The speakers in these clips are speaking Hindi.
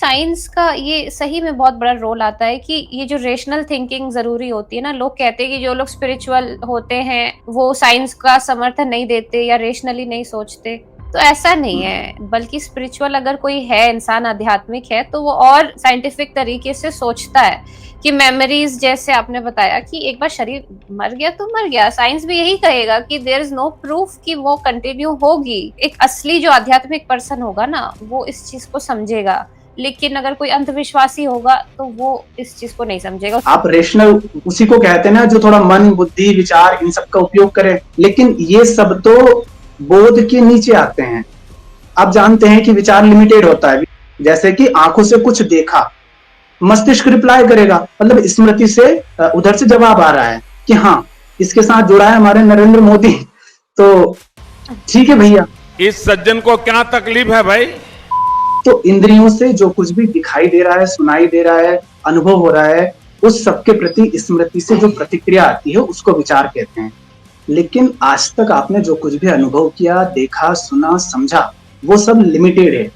साइंस का ये सही में बहुत बड़ा रोल आता है कि ये जो रेशनल थिंकिंग ज़रूरी होती है ना, लोग कहते हैं कि जो लोग स्पिरिचुअल होते हैं, वो साइंस का समर्थन नहीं देते या रेशनली नहीं सोचते। तो ऐसा नहीं है, बल्कि स्पिरिचुअल अगर कोई है, इंसान आध्यात्मिक है, तो वो और साइंटिफिक तरीके से सोचता है कि मेमोरीज जैसे आपने बताया कि एक बार शरीर मर गया तो मर गया। साइंस भी यही कहेगा कि देयर इज नो प्रूफ कि वो कंटिन्यू होगी। एक असली जो आध्यात्मिक पर्सन होगा ना, वो इस चीज को समझेगा। लेकिन अगर कोई अंधविश्वासी होगा तो वो इस चीज को नहीं समझेगा। आप रेशनल उसी को कहते हैं ना, जो थोड़ा मन, बुद्धि, विचार इन सब का उपयोग करे। लेकिन ये सब तो बोध के नीचे आते हैं। आप जानते हैं कि विचार लिमिटेड होता है। जैसे कि आंखों से कुछ देखा, मस्तिष्क रिप्लाई करेगा, मतलब स्मृति से उधर से जवाब आ रहा है कि हाँ, इसके साथ जुड़ा है हमारे नरेंद्र मोदी। तो ठीक है भैया, इस सज्जन को क्या तकलीफ है भाई? तो इंद्रियों से जो कुछ भी दिखाई दे रहा है, सुनाई दे रहा है, अनुभव हो रहा है, उस सबके प्रति स्मृति से जो प्रतिक्रिया आती है उसको विचार कहते हैं। लेकिन आज तक आपने जो कुछ भी अनुभव किया, देखा, सुना, समझा, वो सब लिमिटेड है।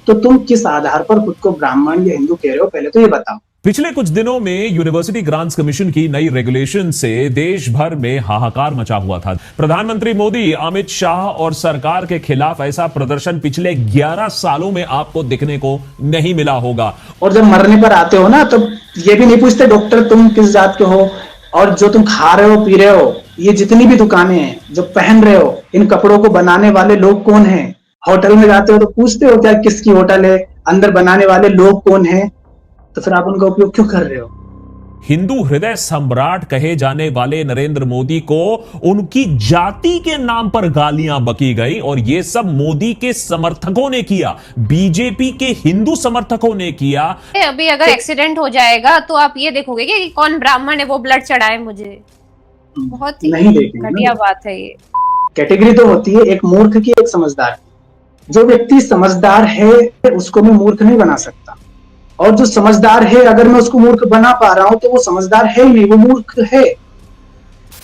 तो तुम किस आधार पर खुद को ब्राह्मण या हिंदू कह रहे हो, पहले तो ये बताओ। पिछले कुछ दिनों में यूनिवर्सिटी ग्रांट्स कमीशन की नई रेगुलेशन से देश भर में हाहाकार मचा हुआ था। प्रधानमंत्री मोदी, अमित शाह और सरकार के खिलाफ ऐसा प्रदर्शन पिछले 11 सालों में आपको दिखने को नहीं मिला होगा। और जब मरने पर आते हो ना, तो ये भी नहीं पूछते डॉक्टर तुम किस जात के हो, और जो तुम खा रहे हो, पी रहे हो, ये जितनी भी दुकानें हैं, जो पहन रहे हो, इन कपड़ों को बनाने वाले लोग कौन हैं। होटल में जाते हो तो पूछते हो क्या किसकी होटल है, अंदर बनाने वाले लोग कौन हैं। तो फिर आप उनका उपयोग क्यों कर रहे हो। हिंदू हृदय सम्राट कहे जाने वाले नरेंद्र मोदी को उनकी जाति के नाम पर गालियां बकी गई, और यह सब मोदी के समर्थकों ने किया, बीजेपी के हिंदू समर्थकों ने किया। अभी अगर एक्सीडेंट हो जाएगा तो आप ये देखोगे कि कौन ब्राह्मण है वो ब्लड चढ़ाए मुझे। बहुत ही घटिया बात है ये। कैटेगरी तो होती है, एक मूर्ख की, एक समझदार। जो व्यक्ति समझदार है उसको मैं मूर्ख नहीं बना सकता, और जो समझदार है अगर मैं उसको मूर्ख बना पा रहा हूं तो वो समझदार है ही नहीं, वो मूर्ख है।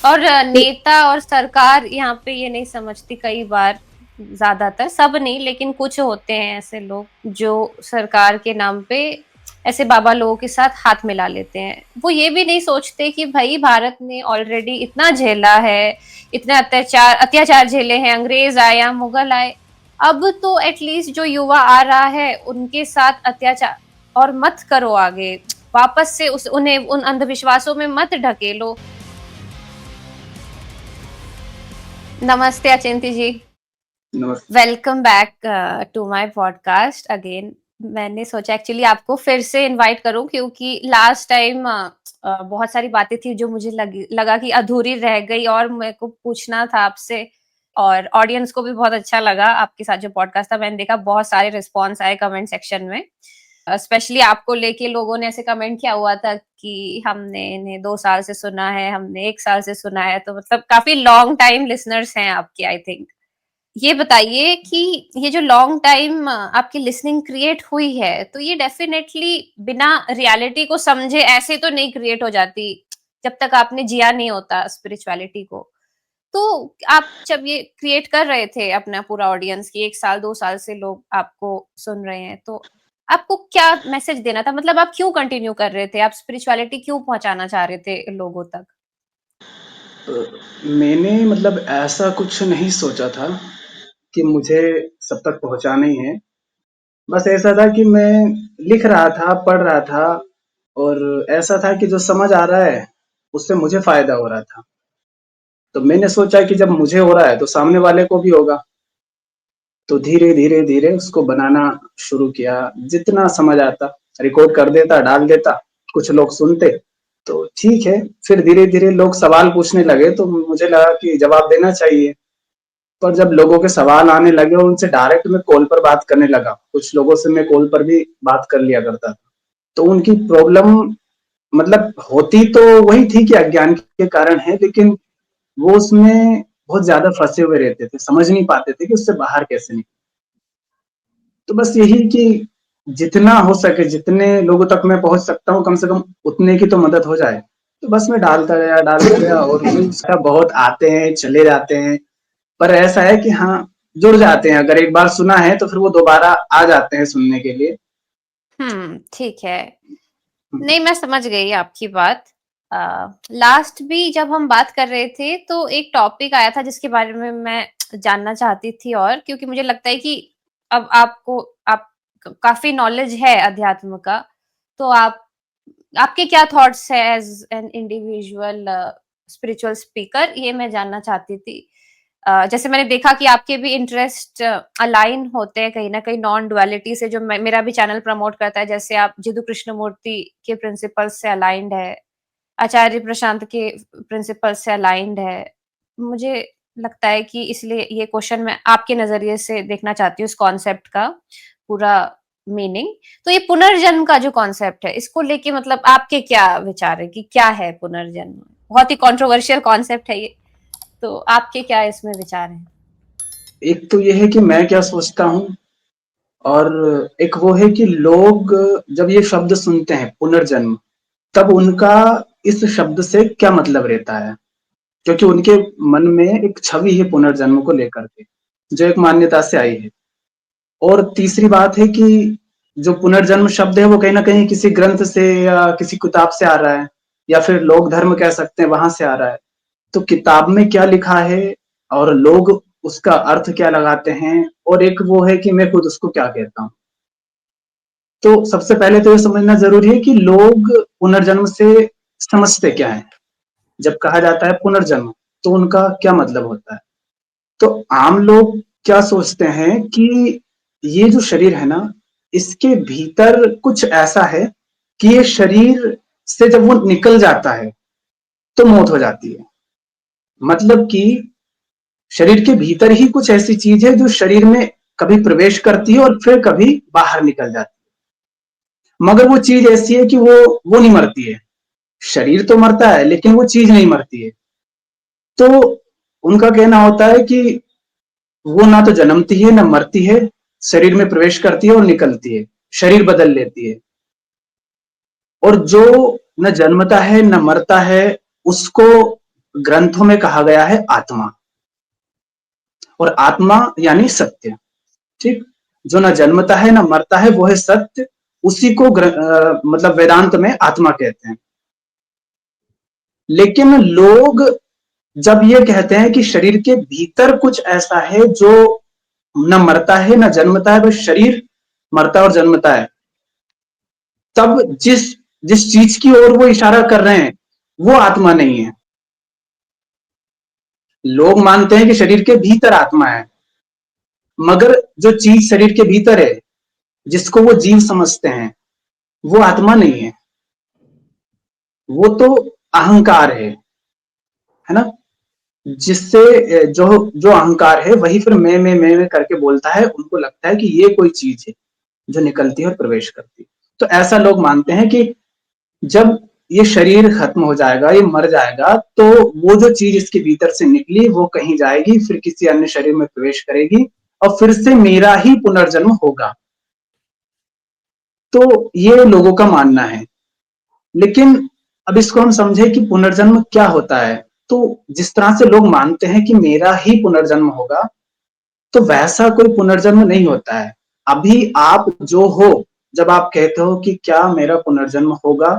और नेता और सरकार यहाँ पे ये नहीं समझती कई बार, ज्यादातर, सब नहीं, लेकिन कुछ होते हैं ऐसे लोग जो सरकार के नाम पे ऐसे बाबा लोगों के साथ हाथ मिला लेते हैं। वो ये भी नहीं सोचते कि भाई भारत ने ऑलरेडी इतना झेला है, इतने अत्याचार झेले हैं, अंग्रेज आए या मुगल आए। अब तो एटलीस्ट जो युवा आ रहा है उनके साथ अत्याचार और मत करो आगे, वापस से उन्हें उन अंधविश्वासों में मत ढकेलो। नमस्ते Achinti ji, welcome back to my podcast again. मैंने सोचा एक्चुअली आपको फिर से इनवाइट करूं, क्योंकि लास्ट टाइम बहुत सारी बातें थी जो मुझे लगा कि अधूरी रह गई और मेरे को पूछना था आपसे, और ऑडियंस को भी बहुत अच्छा लगा आपके साथ जो पॉडकास्ट था। मैंने देखा बहुत सारे रिस्पॉन्स आए कमेंट सेक्शन में, स्पेशली आपको लेके लोगों ने ऐसे कमेंट किया हुआ था कि हमने इन्हें 2 साल से सुना है, हमने 1 साल से सुना है। तो मतलब काफी लॉन्ग टाइम लिसनर्स हैं आपके, आई थिंक। ये बताइए कि ये जो लॉन्ग टाइम आपकी लिसनिंग क्रिएट हुई है, तो ये डेफिनेटली बिना रियलिटी को समझे ऐसे तो नहीं क्रिएट हो जाती, जब तक आपने जिया नहीं होता स्पिरिचुअलिटी को। तो आप जब ये क्रिएट कर रहे थे अपना पूरा ऑडियंस की 1 साल 2 साल से लोग आपको सुन रहे हैं, तो आपको क्या मैसेज देना था? मतलब आप क्यों कंटिन्यू कर रहे थे? आप स्पिरिचुअलिटी क्यों पहुंचाना चाह रहे थे लोगों तक? मैंने मतलब ऐसा कुछ नहीं सोचा था कि मुझे सब तक पहुंचाना ही है। बस ऐसा था कि मैं लिख रहा था, पढ़ रहा था, और ऐसा था कि जो समझ आ रहा है उससे मुझे फायदा हो रहा था। तो मैंने सोचा कि जब मुझे हो रहा है तो सामने वाले को भी होगा। तो धीरे धीरे धीरे उसको बनाना शुरू किया। जितना समझ आता रिकॉर्ड कर देता, डाल देता, कुछ लोग सुनते तो ठीक है। फिर धीरे धीरे लोग सवाल पूछने लगे तो मुझे लगा कि जवाब देना चाहिए। पर जब लोगों के सवाल आने लगे और उनसे डायरेक्ट मैं कॉल पर बात करने लगा, कुछ लोगों से मैं कॉल पर भी बात कर लिया करता था, तो उनकी प्रॉब्लम मतलब होती तो वही थी कि अज्ञान के कारण है, लेकिन वो उसमें बहुत ज्यादा फंसे हुए रहते थे, समझ नहीं पाते थे कि उससे बाहर कैसे निकले। तो बस यही कि जितना हो सके, जितने लोगों तक मैं पहुंच सकता हूँ, कम से कम उतने की तो मदद हो जाए। तो बस मैं डालता गया और उसका बहुत आते हैं, चले जाते हैं। पर ऐसा है कि हाँ, जुड़ जाते हैं। अगर एक बार सुना है तो फिर वो दोबारा आ जाते हैं सुनने के लिए। ठीक है। नहीं, मैं समझ गई आपकी बात। लास्ट भी जब हम बात कर रहे थे तो एक टॉपिक आया था जिसके बारे में मैं जानना चाहती थी, और क्योंकि मुझे लगता है कि अब आप काफी नॉलेज है अध्यात्म का, तो आपके क्या थॉट्स है as an individual spiritual speaker, ये मैं जानना चाहती थी। जैसे मैंने देखा कि आपके भी इंटरेस्ट अलाइन होते हैं कहीं ना कहीं नॉन डुअलिटी से, जो मेरा भी चैनल प्रमोट करता है। जैसे आप जिदु कृष्णमूर्ति के प्रिंसिपल्स से अलाइंड है, आचार्य प्रशांत के प्रिंसिपल्स से अलाइंड है। मुझे लगता है कि इसलिए ये क्वेश्चन मैं आपके नजरिए से देखना चाहती हूँ, इस कॉन्सेप्ट का पूरा मीनिंग। तो ये पुनर्जन्म का जो कॉन्सेप्ट है, इसको लेके मतलब आपके क्या विचार है कि क्या है पुनर्जन्म? बहुत ही कंट्रोवर्शियल कॉन्सेप्ट है ये, तो आपके क्या इसमें विचार हैं? एक तो ये है कि मैं क्या सोचता हूँ, और एक वो है कि लोग जब ये शब्द सुनते हैं पुनर्जन्म, तब उनका इस शब्द से क्या मतलब रहता है, क्योंकि उनके मन में एक छवि है पुनर्जन्म को लेकर के, जो एक मान्यता से आई है। और तीसरी बात है कि जो पुनर्जन्म शब्द है वो कहीं ना कहीं किसी ग्रंथ से या किसी किताब से आ रहा है, या फिर लोक धर्म कह सकते हैं, वहां से आ रहा है। तो किताब में क्या लिखा है और लोग उसका अर्थ क्या लगाते हैं, और एक वो है कि मैं खुद उसको क्या कहता हूँ। तो सबसे पहले तो ये समझना जरूरी है कि लोग पुनर्जन्म से समझते क्या है। जब कहा जाता है पुनर्जन्म, तो उनका क्या मतलब होता है। तो आम लोग क्या सोचते हैं कि ये जो शरीर है ना, इसके भीतर कुछ ऐसा है कि ये शरीर से जब वो निकल जाता है तो मौत हो जाती है। मतलब कि शरीर के भीतर ही कुछ ऐसी चीज है जो शरीर में कभी प्रवेश करती है और फिर कभी बाहर निकल जाती है। मगर वो चीज ऐसी है कि वो नहीं मरती है। शरीर तो मरता है लेकिन वो चीज नहीं मरती है। तो उनका कहना होता है कि वो ना तो जन्मती है ना मरती है, शरीर में प्रवेश करती है और निकलती है, शरीर बदल लेती है। और जो न जन्मता है न मरता है, उसको ग्रंथों में कहा गया है आत्मा। और आत्मा यानी सत्य। ठीक, जो न जन्मता है न मरता है वो है सत्य। उसी को मतलब वेदांत में आत्मा कहते हैं। लेकिन लोग जब ये कहते हैं कि शरीर के भीतर कुछ ऐसा है जो न मरता है न जन्मता है, बस शरीर मरता और जन्मता है, तब जिस जिस चीज की ओर वो इशारा कर रहे हैं वो आत्मा नहीं है। लोग मानते हैं कि शरीर के भीतर आत्मा है, मगर जो चीज शरीर के भीतर है, जिसको वो जीव समझते हैं, वो आत्मा नहीं है। वो तो अहंकार है ना। जिससे जो जो अहंकार है वही फिर मैं करके बोलता है। उनको लगता है कि ये कोई चीज है जो निकलती है और प्रवेश करती है। तो ऐसा लोग मानते हैं कि जब ये शरीर खत्म हो जाएगा, ये मर जाएगा, तो वो जो चीज इसके भीतर से निकली वो कहीं जाएगी, फिर किसी अन्य शरीर में प्रवेश करेगी और फिर से मेरा ही पुनर्जन्म होगा। तो ये लोगों का मानना है। लेकिन अब इसको हम समझे कि पुनर्जन्म क्या होता है। तो जिस तरह से लोग मानते हैं कि मेरा ही पुनर्जन्म होगा, तो वैसा कोई पुनर्जन्म नहीं होता है। अभी आप जो हो, जब आप कहते हो कि क्या मेरा पुनर्जन्म होगा,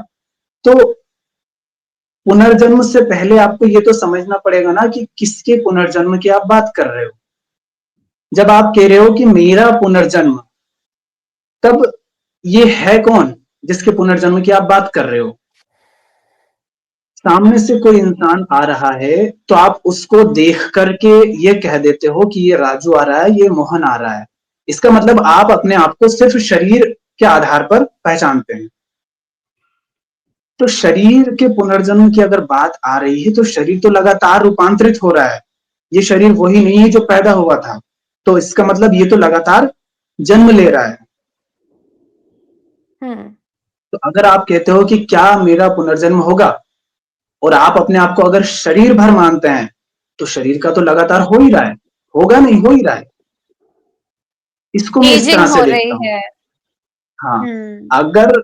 तो पुनर्जन्म से पहले आपको ये तो समझना पड़ेगा ना कि किसके पुनर्जन्म की आप बात कर रहे हो। जब आप कह रहे हो कि मेरा पुनर्जन्म, तब ये है कौन जिसके पुनर्जन्म की आप बात कर रहे हो। सामने से कोई इंसान आ रहा है तो आप उसको देख करके ये कह देते हो कि ये राजू आ रहा है, ये मोहन आ रहा है। इसका मतलब आप अपने आप को सिर्फ शरीर के आधार पर पहचानते हैं। तो शरीर के पुनर्जन्म की अगर बात आ रही है तो शरीर तो लगातार रूपांतरित हो रहा है। ये शरीर वही नहीं है जो पैदा हुआ था। तो इसका मतलब ये तो लगातार जन्म ले रहा है। तो अगर आप कहते हो कि क्या मेरा पुनर्जन्म होगा, और आप अपने आप को अगर शरीर भर मानते हैं, तो शरीर का तो लगातार हो ही रहा है। होगा नहीं, हो ही रहा है। इसको मैं इस तरह एजिंग से हो देखता रही हूँ। है। हाँ, अगर,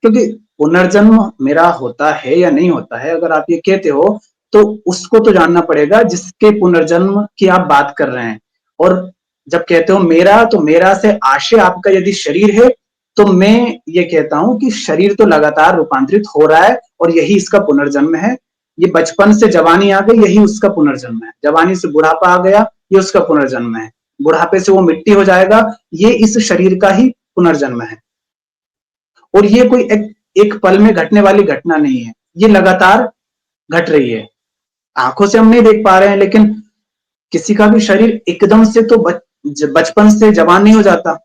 क्योंकि पुनर्जन्म मेरा होता है या नहीं होता है, अगर आप ये कहते हो तो उसको तो जानना पड़ेगा जिसके पुनर्जन्म की आप बात कर रहे हैं। और जब कहते हो मेरा, तो मेरा से आशय आपका यदि शरीर है, तो मैं ये कहता हूं कि शरीर तो लगातार रूपांतरित हो रहा है और यही इसका पुनर्जन्म है। ये बचपन से जवानी आ गई, यही उसका पुनर्जन्म है। जवानी से बुढ़ापा आ गया, ये उसका पुनर्जन्म है। बुढ़ापे से वो मिट्टी हो जाएगा, ये इस शरीर का ही पुनर्जन्म है। और ये कोई एक पल में घटने वाली घटना नहीं है, ये लगातार घट रही है। आंखों से हम नहीं देख पा रहे हैं, लेकिन किसी का भी शरीर एकदम से तो बचपन से जवान नहीं हो जाता।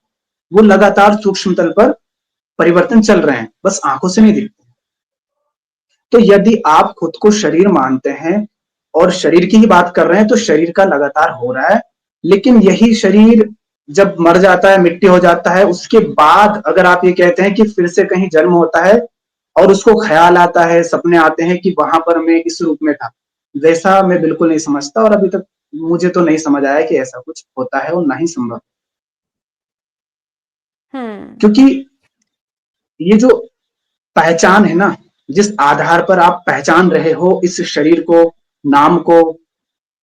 वो लगातार सूक्ष्म तल पर परिवर्तन चल रहे हैं, बस आंखों से नहीं दिखते। तो यदि आप खुद को शरीर मानते हैं और शरीर की ही बात कर रहे हैं, तो शरीर का लगातार हो रहा है। लेकिन यही शरीर जब मर जाता है, मिट्टी हो जाता है, उसके बाद अगर आप ये कहते हैं कि फिर से कहीं जन्म होता है और उसको ख्याल आता है, सपने आते हैं कि वहां पर मैं इस रूप में था, वैसा मैं बिल्कुल नहीं समझता। और अभी तक मुझे तो नहीं समझ आया कि ऐसा कुछ होता है और ना ही संभव। क्योंकि ये जो पहचान है ना, जिस आधार पर आप पहचान रहे हो इस शरीर को, नाम को,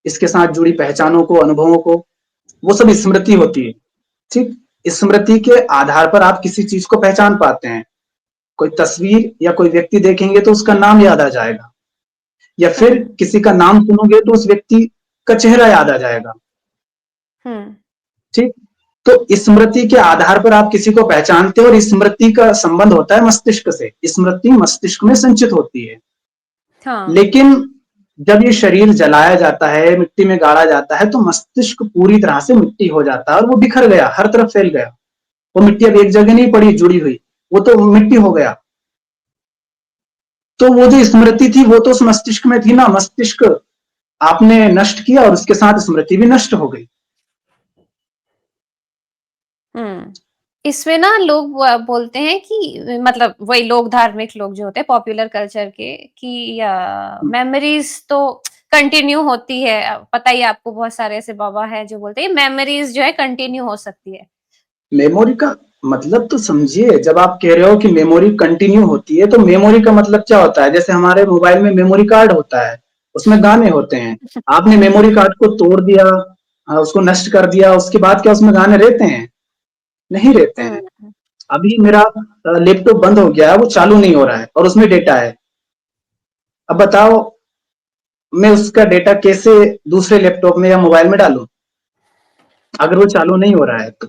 इसके साथ जुड़ी पहचानों को, अनुभवों को, वो सब स्मृति होती है। ठीक, स्मृति के आधार पर आप किसी चीज को पहचान पाते हैं। कोई तस्वीर या कोई व्यक्ति देखेंगे तो उसका नाम याद आ जाएगा, या फिर किसी का नाम सुनोगे तो उस व्यक्ति का चेहरा याद आ जाएगा। ठीक, तो स्मृति के आधार पर आप किसी को पहचानते हो, और स्मृति का संबंध होता है मस्तिष्क से। स्मृति मस्तिष्क में संचित होती है। हाँ। लेकिन जब ये शरीर जलाया जाता है, मिट्टी में गाड़ा जाता है, तो मस्तिष्क पूरी तरह से मिट्टी हो जाता है और वो बिखर गया, हर तरफ फैल गया। वो मिट्टी अब एक जगह नहीं पड़ी जुड़ी हुई, वो तो मिट्टी हो गया। तो वो जो स्मृति थी वो तो उस मस्तिष्क में थी ना। मस्तिष्क आपने नष्ट किया और उसके साथ स्मृति भी नष्ट हो गई। इसमें ना लोग बोलते हैं कि मतलब वही लोग, धार्मिक लोग जो होते हैं पॉपुलर कल्चर के, कि मेमोरीज तो कंटिन्यू होती है। पता ही आपको, बहुत सारे ऐसे बाबा हैं जो बोलते हैं मेमोरीज जो है कंटिन्यू हो सकती है। मेमोरी का मतलब तो समझिए, जब आप कह रहे हो कि मेमोरी कंटिन्यू होती है, तो मेमोरी का मतलब क्या होता है? जैसे हमारे मोबाइल में मेमोरी कार्ड होता है, उसमें गाने होते हैं। आपने मेमोरी कार्ड को तोड़ दिया, उसको नष्ट कर दिया, उसके बाद क्या उसमें गाने रहते हैं? नहीं रहते हैं। अभी मेरा लैपटॉप बंद हो गया है, वो चालू नहीं हो रहा है और उसमें डेटा है। अब बताओ, मैं उसका डेटा कैसे दूसरे लैपटॉप में या मोबाइल में डालूं अगर वो चालू नहीं हो रहा है? तो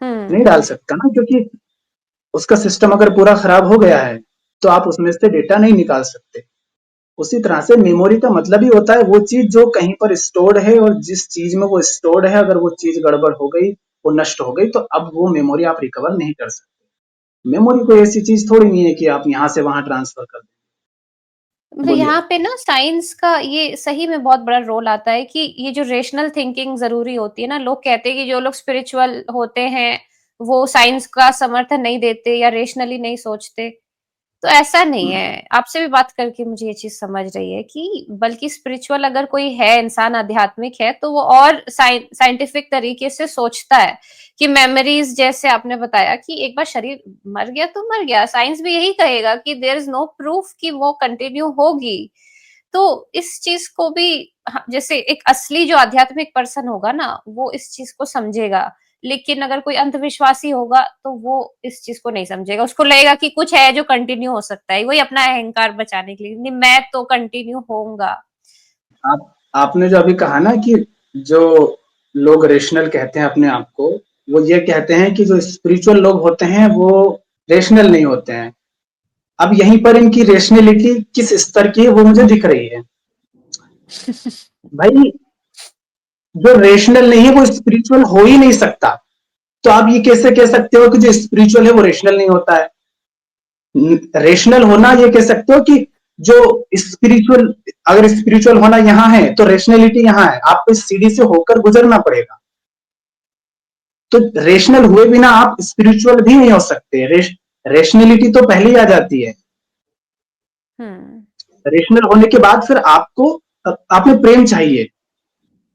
नहीं डाल सकता ना, क्योंकि उसका सिस्टम अगर पूरा खराब हो गया है तो आप उसमें से डेटा नहीं निकाल सकते। उसी तरह से मेमोरी का मतलब ही होता है वो चीज जो कहीं पर स्टोर्ड है, और जिस चीज में वो स्टोर्ड है अगर वो चीज गड़बड़ हो गई, वो नष्ट हो गई, तो अब वो मेमोरी आप रिकवर नहीं कर सकते। मेमोरी कोई ऐसी चीज थोड़ी नहीं है कि आप यहां से वहां ट्रांसफर कर दें। यहाँ पे ना साइंस का ये सही में बहुत बड़ा रोल आता है कि ये जो रेशनल थिंकिंग जरूरी होती है ना। लोग कहते हैं कि जो लोग स्पिरिचुअल होते हैं वो साइंस का समर्थन नहीं देते या रेशनली नहीं सोचते, तो ऐसा नहीं है। आपसे भी बात करके मुझे ये चीज समझ रही है कि बल्कि स्पिरिचुअल अगर कोई है, इंसान आध्यात्मिक है, तो वो और साइंटिफिक तरीके से सोचता है कि मेमोरीज, जैसे आपने बताया कि एक बार शरीर मर गया तो मर गया। साइंस भी यही कहेगा कि देयर इज नो प्रूफ कि वो कंटिन्यू होगी। तो इस चीज को भी जैसे एक असली जो आध्यात्मिक पर्सन होगा ना, वो इस चीज को समझेगा। लेकिन अगर कोई अंधविश्वासी होगा तो वो इस चीज को नहीं समझेगा। उसको लगेगा कि कुछ है जो कंटिन्यू हो सकता है, वही अपना अहंकार बचाने के लिए, नहीं मैं तो कंटिन्यू होऊंगा। आपने जो अभी कहा ना कि जो लोग रेशनल कहते हैं अपने आप को, वो ये कहते हैं कि जो स्पिरिचुअल लोग होते हैं वो रेशनल नहीं होते हैं। अब यहीं पर इनकी रेशनलिटी किस स्तर की है वो मुझे दिख रही है। भाई, जो रेशनल नहीं है वो स्पिरिचुअल हो ही नहीं सकता। तो आप ये कैसे कह सकते हो कि जो स्पिरिचुअल है वो रेशनल नहीं होता है? रेशनल होना ये कह सकते हो कि जो स्पिरिचुअल, अगर स्पिरिचुअल होना यहां है तो रेशनलिटी यहां है, आपको इस सीढ़ी से होकर गुजरना पड़ेगा। तो रेशनल हुए बिना आप स्पिरिचुअल भी नहीं हो सकते। रेशनलिटी तो पहले ही आ जाती है। रेशनल होने के बाद फिर आपको, आप में प्रेम चाहिए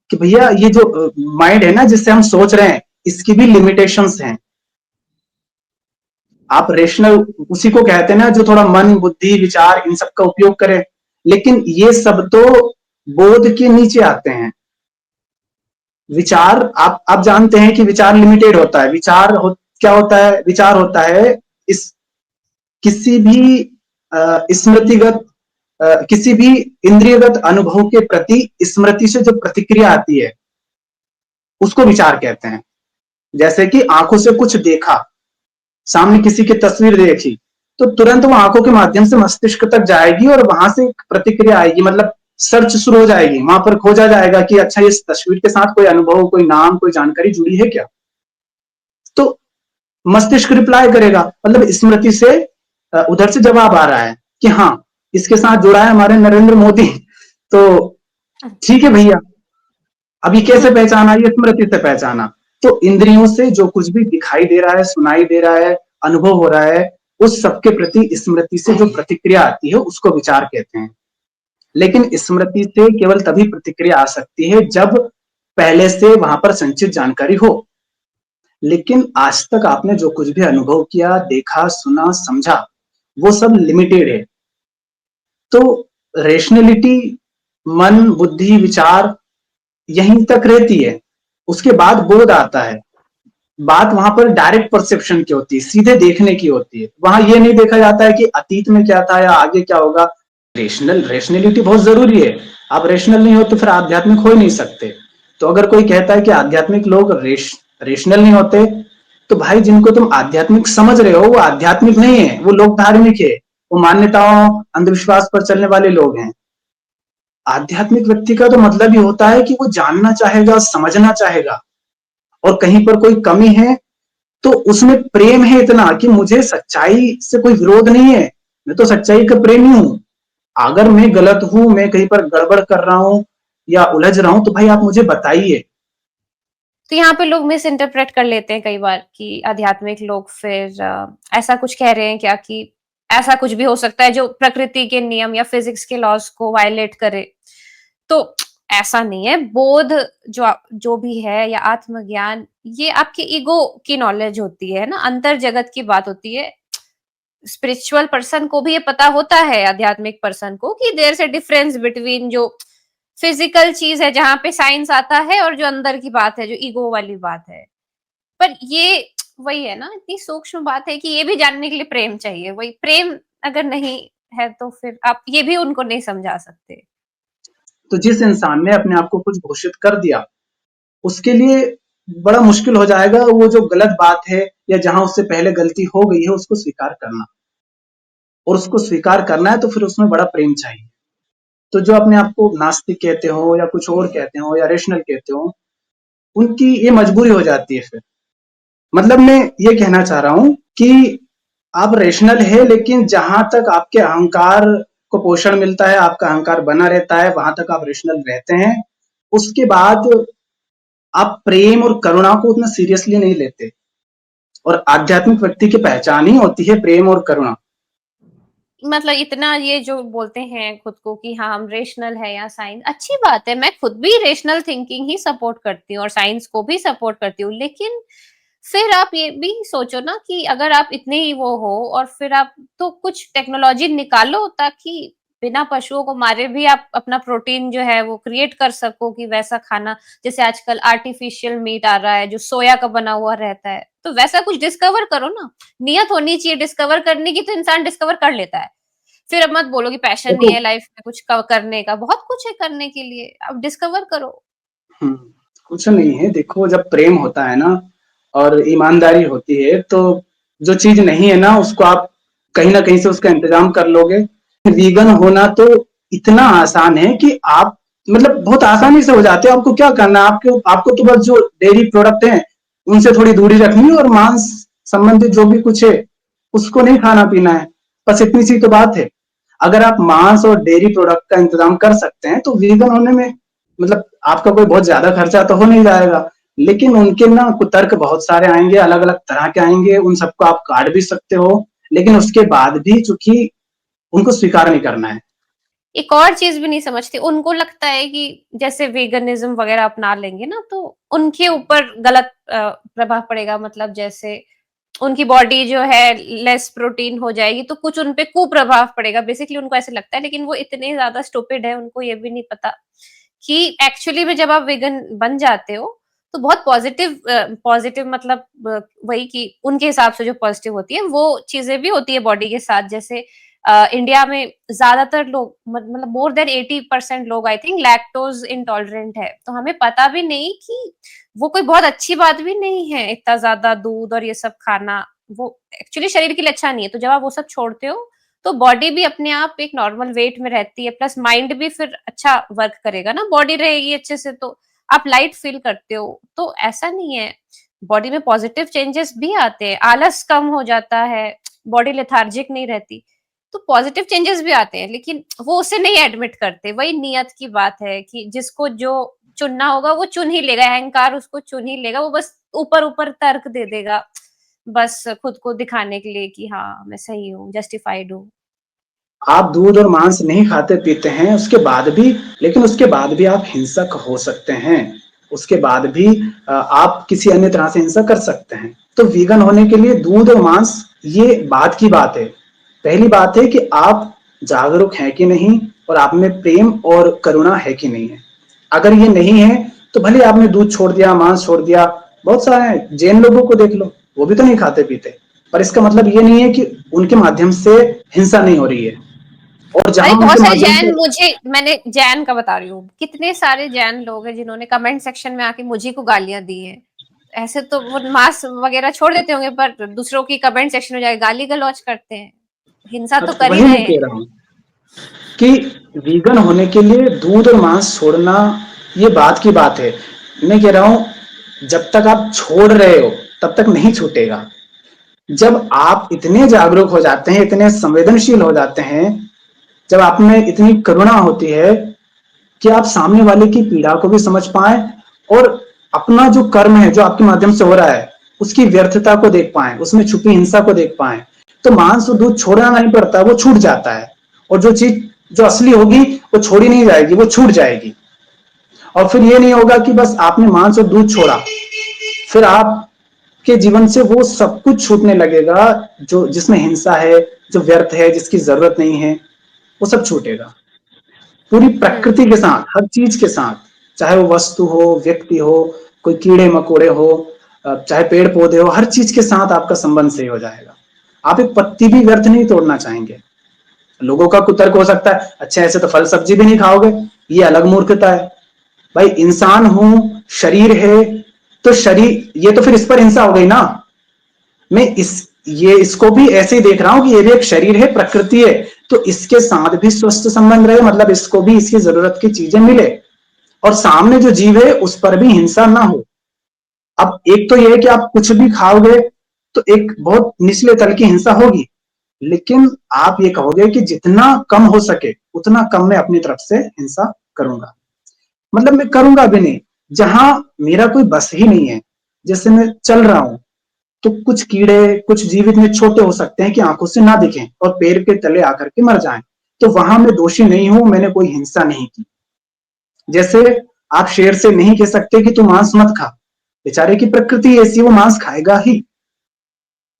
कि भैया ये जो माइंड है ना जिससे हम सोच रहे हैं, इसकी भी लिमिटेशंस हैं। आप रेशनल उसी को कहते हैं ना जो थोड़ा मन, बुद्धि, विचार इन सब का उपयोग करे। लेकिन ये सब तो बोध के नीचे आते हैं। विचार, आप जानते हैं कि विचार लिमिटेड होता है। विचार क्या होता है, विचार होता है इस किसी भी स्मृतिगत किसी भी इंद्रियगत अनुभव के प्रति स्मृति से जो प्रतिक्रिया आती है उसको विचार कहते हैं। जैसे कि आंखों से कुछ देखा, सामने किसी की तस्वीर देखी, तो तुरंत वो आंखों के माध्यम से मस्तिष्क तक जाएगी और वहां से प्रतिक्रिया आएगी, मतलब सर्च शुरू हो जाएगी, वहां पर खोजा जाएगा कि अच्छा इस तस्वीर के साथ कोई अनुभव, कोई नाम, कोई जानकारी जुड़ी है क्या। तो मस्तिष्क रिप्लाई करेगा, मतलब स्मृति से उधर से जवाब आ रहा है कि हाँ इसके साथ जुड़ा है हमारे नरेंद्र मोदी। तो ठीक है भैया, अभी कैसे पहचाना, ये स्मृति से पहचाना। तो इंद्रियों से जो कुछ भी दिखाई दे रहा है, सुनाई दे रहा है, अनुभव हो रहा है, उस सबके प्रति स्मृति से जो प्रतिक्रिया आती है उसको विचार कहते हैं। लेकिन स्मृति से केवल तभी प्रतिक्रिया आ सकती है जब पहले से वहां पर संचित जानकारी हो। लेकिन आज तक आपने जो कुछ भी अनुभव किया, देखा, सुना, समझा, वो सब लिमिटेड है। तो रेशनैलिटी, मन, बुद्धि, विचार यहीं तक रहती है। उसके बाद बोध आता है। बात वहां पर डायरेक्ट परसेप्शन की होती है, सीधे देखने की होती है। वहां ये नहीं देखा जाता है कि अतीत में क्या था या आगे क्या होगा। रेशनैलिटी बहुत जरूरी है। आप रेशनल नहीं हो तो फिर आध्यात्मिक हो ही नहीं सकते। तो अगर कोई कहता है कि आध्यात्मिक लोग रेशनल नहीं होते, तो भाई जिनको तुम आध्यात्मिक समझ रहे हो वो आध्यात्मिक नहीं है, वो लोग धार्मिक है, वो मान्यताओं, अंधविश्वास पर चलने वाले लोग हैं। आध्यात्मिक व्यक्ति का तो मतलब ही होता है कि वो जानना चाहेगा, समझना चाहेगा, और कहीं पर कोई कमी है तो उसमें प्रेम है इतना कि मुझे सच्चाई से कोई विरोध नहीं है, मैं तो सच्चाई का प्रेमी हूं। अगर मैं गलत हूं, मैं कहीं पर गड़बड़ कर रहा हूं या उलझ रहा हूं, तो भाई आप मुझे बताइए। तो यहाँ पे लोग मिस इंटरप्रेट कर लेते हैं कई बार कि आध्यात्मिक लोग फिर ऐसा कुछ कह रहे हैं क्या कि ऐसा कुछ भी हो सकता है जो प्रकृति के नियम या फिजिक्स के लॉज को वायलेट करे। तो ऐसा नहीं है। बोध जो भी है या आत्मज्ञान, ये आपके ईगो की नॉलेज होती है ना, अंतर जगत की बात होती है। स्पिरिचुअल पर्सन को भी ये पता होता है, आध्यात्मिक पर्सन को, कि देयर से डिफरेंस बिटवीन जो फिजिकल चीज है जहां पे साइंस आता है और जो अंदर की बात है, जो ईगो वाली बात है। पर ये वही है ना, इतनी सूक्ष्म बात है कि ये भी जानने के लिए प्रेम चाहिए। वही प्रेम अगर नहीं है तो फिर आप ये भी उनको नहीं समझा सकते। तो जिस इंसान ने अपने आप को कुछ घोषित कर दिया, उसके लिए बड़ा मुश्किल हो जाएगा वो जो गलत बात है या जहां उससे पहले गलती हो गई है उसको स्वीकार करना। और उसको स्वीकार करना है तो फिर उसमें बड़ा प्रेम चाहिए। तो जो अपने आप को नास्तिक कहते हो या कुछ और कहते हो या रेशनल कहते हो, उनकी ये मजबूरी हो जाती है फिर। मतलब मैं ये कहना चाह रहा हूं कि आप रेशनल है, लेकिन जहां तक आपके अहंकार को पोषण मिलता है, आपका अहंकार बना रहता है, वहां तक आप रेशनल रहते हैं। उसके बाद आप प्रेम और करुणा को उतना सीरियसली नहीं लेते। और आध्यात्मिक व्यक्ति की पहचान ही होती है प्रेम और करुणा। मतलब इतना ये जो बोलते हैं खुद को कि हाँ हम रेशनल है या साइंस, अच्छी बात है। मैं खुद भी रेशनल थिंकिंग ही सपोर्ट करती हूँ और साइंस को भी सपोर्ट करती हूँ। लेकिन फिर आप ये भी सोचो ना कि अगर आप इतने ही वो हो और फिर आप तो कुछ टेक्नोलॉजी निकालो ताकि बिना पशुओं को मारे भी आप अपना प्रोटीन जो है वो क्रिएट कर सको, कि वैसा खाना, जैसे आजकल आर्टिफिशियल मीट आ रहा है जो सोया का बना हुआ रहता है, तो वैसा कुछ डिस्कवर करो ना। नियत होनी चाहिए डिस्कवर करने की, तो इंसान डिस्कवर कर लेता है। फिर अब मत बोलो कि पैशन नहीं देखो, है लाइफ में कुछ करने का, बहुत कुछ है करने के लिए, अब डिस्कवर करो। हम्म, कुछ नहीं है। देखो, जब प्रेम होता है ना और ईमानदारी होती है, तो जो चीज नहीं है ना उसको आप कहीं ना कहीं से उसका इंतजाम कर लोगे। वीगन होना तो इतना आसान है कि आप, मतलब बहुत आसानी से हो जाते हैं। आपको क्या करना है, आपको आपको तो बस जो डेयरी प्रोडक्ट हैं उनसे थोड़ी दूरी रखनी है और मांस संबंधित जो भी कुछ है उसको नहीं खाना पीना है। बस इतनी सी तो बात है। अगर आप मांस और डेयरी प्रोडक्ट का इंतजाम कर सकते हैं तो वीगन होने में, मतलब आपका कोई बहुत ज्यादा खर्चा तो हो नहीं जाएगा। लेकिन उनके ना कुतर्क बहुत सारे आएंगे, अलग अलग तरह के आएंगे, उन सबको आप काट भी सकते हो, लेकिन उसके बाद भी चूंकि उनको स्वीकार नहीं करना है। एक और चीज भी नहीं समझती, उनको लगता है कि जैसे वेगनिज्म वगैरह अपना लेंगे ना तो उनके ऊपर गलत प्रभाव पड़ेगा। मतलब जैसे उनकी बॉडी जो है लेस प्रोटीन हो जाएगी तो कुछ उनपे कुप्रभाव पड़ेगा, बेसिकली उनको ऐसे लगता है। लेकिन वो इतने ज्यादा स्टूपिड है, उनको ये भी नहीं पता कि एक्चुअली में जब आप वेगन बन जाते हो तो बहुत पॉजिटिव मतलब वही कि उनके हिसाब से जो पॉजिटिव होती है वो चीजें भी होती है बॉडी के साथ। जैसे इंडिया में ज्यादातर लोग मतलब मोर देन 80% लोग आई थिंक लैक्टोज इंटॉलरेंट है। तो हमें पता भी नहीं कि वो कोई बहुत अच्छी बात भी नहीं है इतना ज्यादा दूध और ये सब खाना, वो एक्चुअली शरीर के लिए अच्छा नहीं है। तो जब आप वो सब छोड़ते हो तो बॉडी भी अपने आप एक नॉर्मल वेट में रहती है, प्लस माइंड भी फिर अच्छा वर्क करेगा ना, बॉडी रहेगी अच्छे से तो आप लाइट फील करते हो। तो ऐसा नहीं है, बॉडी में पॉजिटिव चेंजेस भी आते हैं, आलस कम हो जाता है, बॉडी लेथार्जिक नहीं रहती, तो पॉजिटिव चेंजेस भी आते हैं। लेकिन वो उसे नहीं एडमिट करते, वही नियत की बात है कि जिसको जो चुनना होगा वो चुन ही लेगा, अहंकार उसको चुन ही लेगा, वो बस ऊपर ऊपर तर्क दे देगा, बस खुद को दिखाने के लिए कि हाँ मैं सही हूँ, जस्टिफाइड हूँ। आप दूध और मांस नहीं खाते पीते हैं उसके बाद भी, लेकिन उसके बाद भी आप हिंसक हो सकते हैं, उसके बाद भी आप किसी अन्य तरह से हिंसा कर सकते हैं। तो वीगन होने के लिए दूध और मांस ये बात की बात है। पहली बात है कि आप जागरूक हैं कि नहीं, और आप में प्रेम और करुणा है कि नहीं है। अगर ये नहीं है तो भले आपने दूध छोड़ दिया, मांस छोड़ दिया, बहुत सारे जैन लोगों को देख लो, वो भी तो नहीं खाते पीते, पर इसका मतलब ये नहीं है कि उनके माध्यम से हिंसा नहीं हो रही है। और अरे जहां बहुत उनके सारे माध्यम से, मैंने जैन का बता रही हूँ, कितने सारे जैन लोग हैं जिन्होंने कमेंट सेक्शन में आके मुझे को गालियां दी हैं। ऐसे तो वो मांस वगैरह छोड़ देते होंगे, पर दूसरों की कमेंट सेक्शन में जाके गाली गलौज करते हैं, हिंसा तो कर ही वही मैं रहे कह हैं। रहा हूं कि वीगन होने के लिए दूध और मांस छोड़ना ये बात की बात है। मैं कह रहा हूं जब तक आप छोड़ रहे हो तब तक नहीं छूटेगा। जब आप इतने जागरूक हो जाते हैं, इतने संवेदनशील हो जाते हैं, जब आप में इतनी करुणा होती है कि आप सामने वाले की पीड़ा को भी समझ पाए, और अपना जो कर्म है जो आपके माध्यम से हो रहा है उसकी व्यर्थता को देख पाए, उसमें छुपी हिंसा को देख पाए, तो मांस और दूध छोड़ना नहीं पड़ता, वो छूट जाता है। और जो चीज जो असली होगी वो छोड़ी नहीं जाएगी, वो छूट जाएगी। और फिर ये नहीं होगा कि बस आपने मांस और दूध छोड़ा, फिर आप के जीवन से वो सब कुछ छूटने लगेगा जो जिसमें हिंसा है, जो व्यर्थ है, जिसकी जरूरत नहीं है, वो सब छूटेगा। पूरी प्रकृति के साथ, हर चीज के साथ, चाहे वो वस्तु हो, व्यक्ति हो, कोई कीड़े मकोड़े हो, चाहे पेड़ पौधे हो, हर चीज के साथ आपका संबंध सही हो जाएगा। आप एक पत्ती भी व्यर्थ नहीं तोड़ना चाहेंगे। लोगों का कुतर्क हो सकता है, अच्छा ऐसे तो फल सब्जी भी नहीं खाओगे, ये अलग मूर्खता है। भाई इंसान हूं, शरीर है, तो शरीर, ये तो फिर इस पर हिंसा हो गई ना। मैं ये इसको भी ऐसे ही देख रहा हूं कि ये भी एक शरीर है, प्रकृति है, तो इसके साथ भी स्वस्थ संबंध रहे, मतलब इसको भी इसकी जरूरत की चीजें मिले, और सामने जो जीव है उस पर भी हिंसा ना हो। अब एक तो ये है कि आप कुछ भी खाओगे तो एक बहुत निचले तल की हिंसा होगी, लेकिन आप ये कहोगे कि जितना कम हो सके उतना कम मैं अपनी तरफ से हिंसा करूंगा, मतलब मैं करूंगा भी नहीं। जहां मेरा कोई बस ही नहीं है, जैसे मैं चल रहा हूं, तो कुछ कीड़े, कुछ जीव इतने छोटे हो सकते हैं कि आंखों से ना दिखें और पैर के तले आकर के मर जाएं, तो वहां मैं दोषी नहीं हूं, मैंने कोई हिंसा नहीं की। जैसे आप शेर से नहीं कह सकते कि तू मांस मत खा, बेचारे की प्रकृति ऐसी, वो मांस खाएगा ही।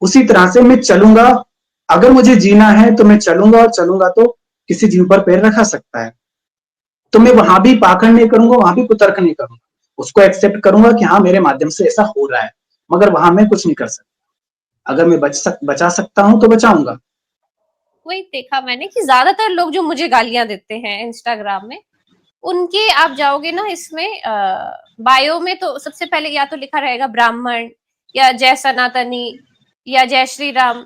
उसी तरह से मैं चलूंगा, अगर मुझे जीना है तो मैं चलूंगा, और चलूंगा तो किसी जीव पर पैर रखा सकता है, तो मैं वहां भी पाखंड नहीं करूंगा, वहां भी कुतर्क नहीं करूंगा, उसको एक्सेप्ट करूंगा कि हाँ मेरे माध्यम से ऐसा हो रहा है, मगर वहां मैं कुछ नहीं कर सकता। अगर मैं बचा सकता हूं तो बचाऊंगा। वही देखा मैंने कि ज्यादातर लोग जो मुझे गालियां देते हैं इंस्टाग्राम में, उनके आप जाओगे ना इसमें बायो में, तो सबसे पहले या तो लिखा रहेगा ब्राह्मण, या जय सनातनी, या जय श्री राम।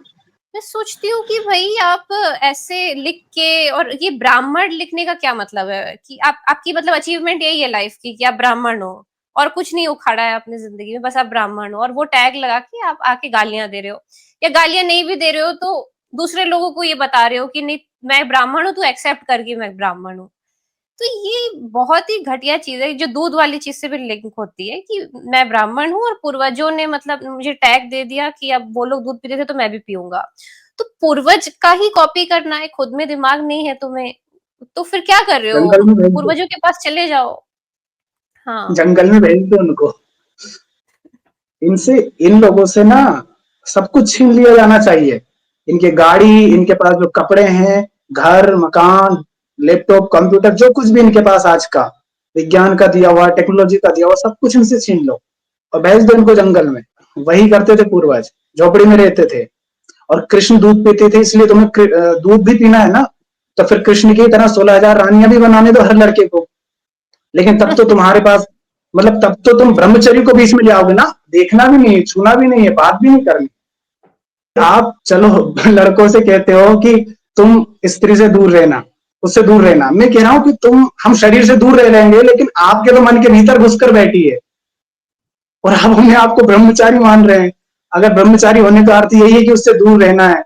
मैं सोचती हूँ कि भाई आप ऐसे लिख के, और ये ब्राह्मण लिखने का क्या मतलब है कि आपकी मतलब अचीवमेंट यही है लाइफ की कि आप ब्राह्मण हो, और कुछ नहीं उखाड़ा है अपनी जिंदगी में, बस आप ब्राह्मण हो, और वो टैग लगा के आप आके गालियां दे रहे हो, या गालियां नहीं भी दे रहे हो तो दूसरे लोगों को ये बता रहे हो कि नहीं मैं ब्राह्मण हूँ, तू एक्सेप्ट कर कि मैं ब्राह्मण हूँ। तो ये बहुत ही घटिया चीज है, जो दूध वाली चीज से भी लिंक होती है कि मैं ब्राह्मण हूँ और पूर्वजों ने मतलब मुझे टैग दे दिया कि अब वो लोग दूध पीते थे तो मैं भी पीऊंगा। तो पूर्वज का ही कॉपी करना है, खुद में दिमाग नहीं है तुम्हें, तो फिर क्या कर रहे हो? जंगल में भेज दो, पूर्वजों के पास चले जाओ। हाँ। जंगल में भेज दो उनको। इनसे, इन लोगों से ना सब कुछ छीन लिया जाना चाहिए। इनके गाड़ी, इनके पास जो कपड़े हैं, घर मकान, लैपटॉप कंप्यूटर, जो कुछ भी इनके पास आज का विज्ञान का दिया हुआ, टेक्नोलॉजी का दिया हुआ, सब कुछ इनसे छीन लो। और भेज दो इनको जंगल में। वही करते थे पूर्वज, झोपड़ी में रहते थे। और कृष्ण दूध पीते थे, इसलिए तुम्हें दूध भी पीना है ना, तो फिर कृष्ण की तरह 16,000 रानियां भी बनाने दो हर लड़के को। लेकिन तब तो तुम्हारे पास, मतलब तब तो तुम ब्रह्मचर्य को बीच में ले आओगे ना, देखना भी नहीं, छूना भी नहीं है, बात भी नहीं करनी। आप चलो लड़कों से कहते हो कि तुम स्त्री से दूर रहना, उससे दूर रहना। मैं कह रहा हूं कि हम शरीर से दूर रह लेंगे, लेकिन आपके तो मन के भीतर घुसकर बैठी है, और अब हमने आपको ब्रह्मचारी मान रहे हैं। अगर ब्रह्मचारी होने का अर्थ यही है कि उससे दूर रहना है,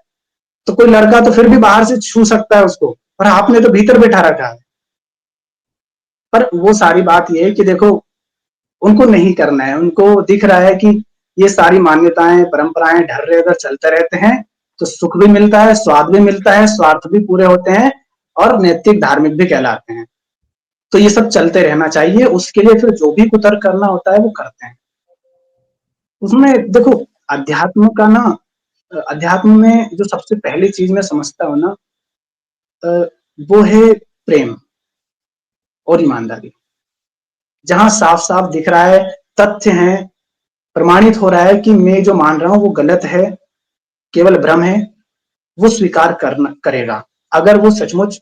तो कोई लड़का तो फिर भी बाहर से छू सकता है उसको, पर आपने तो भीतर बैठा रखा है। पर वो सारी बात ये है कि देखो, उनको नहीं करना है, उनको दिख रहा है कि ये सारी मान्यताएं परंपराएं ढर रहे अगर चलते रहते हैं तो सुख भी मिलता है, स्वाद भी मिलता है, स्वार्थ भी पूरे होते हैं, और नैतिक धार्मिक भी कहलाते हैं। तो ये सब चलते रहना चाहिए, उसके लिए फिर जो भी कुतर्क करना होता है वो करते हैं। उसमें देखो, अध्यात्म का ना, अध्यात्म में जो सबसे पहली चीज मैं समझता हूँ ना, वो है प्रेम और ईमानदारी। जहां साफ साफ दिख रहा है, तथ्य है, प्रमाणित हो रहा है कि मैं जो मान रहा हूं वो गलत है, केवल भ्रम है, वो स्वीकार करेगा, अगर वो सचमुच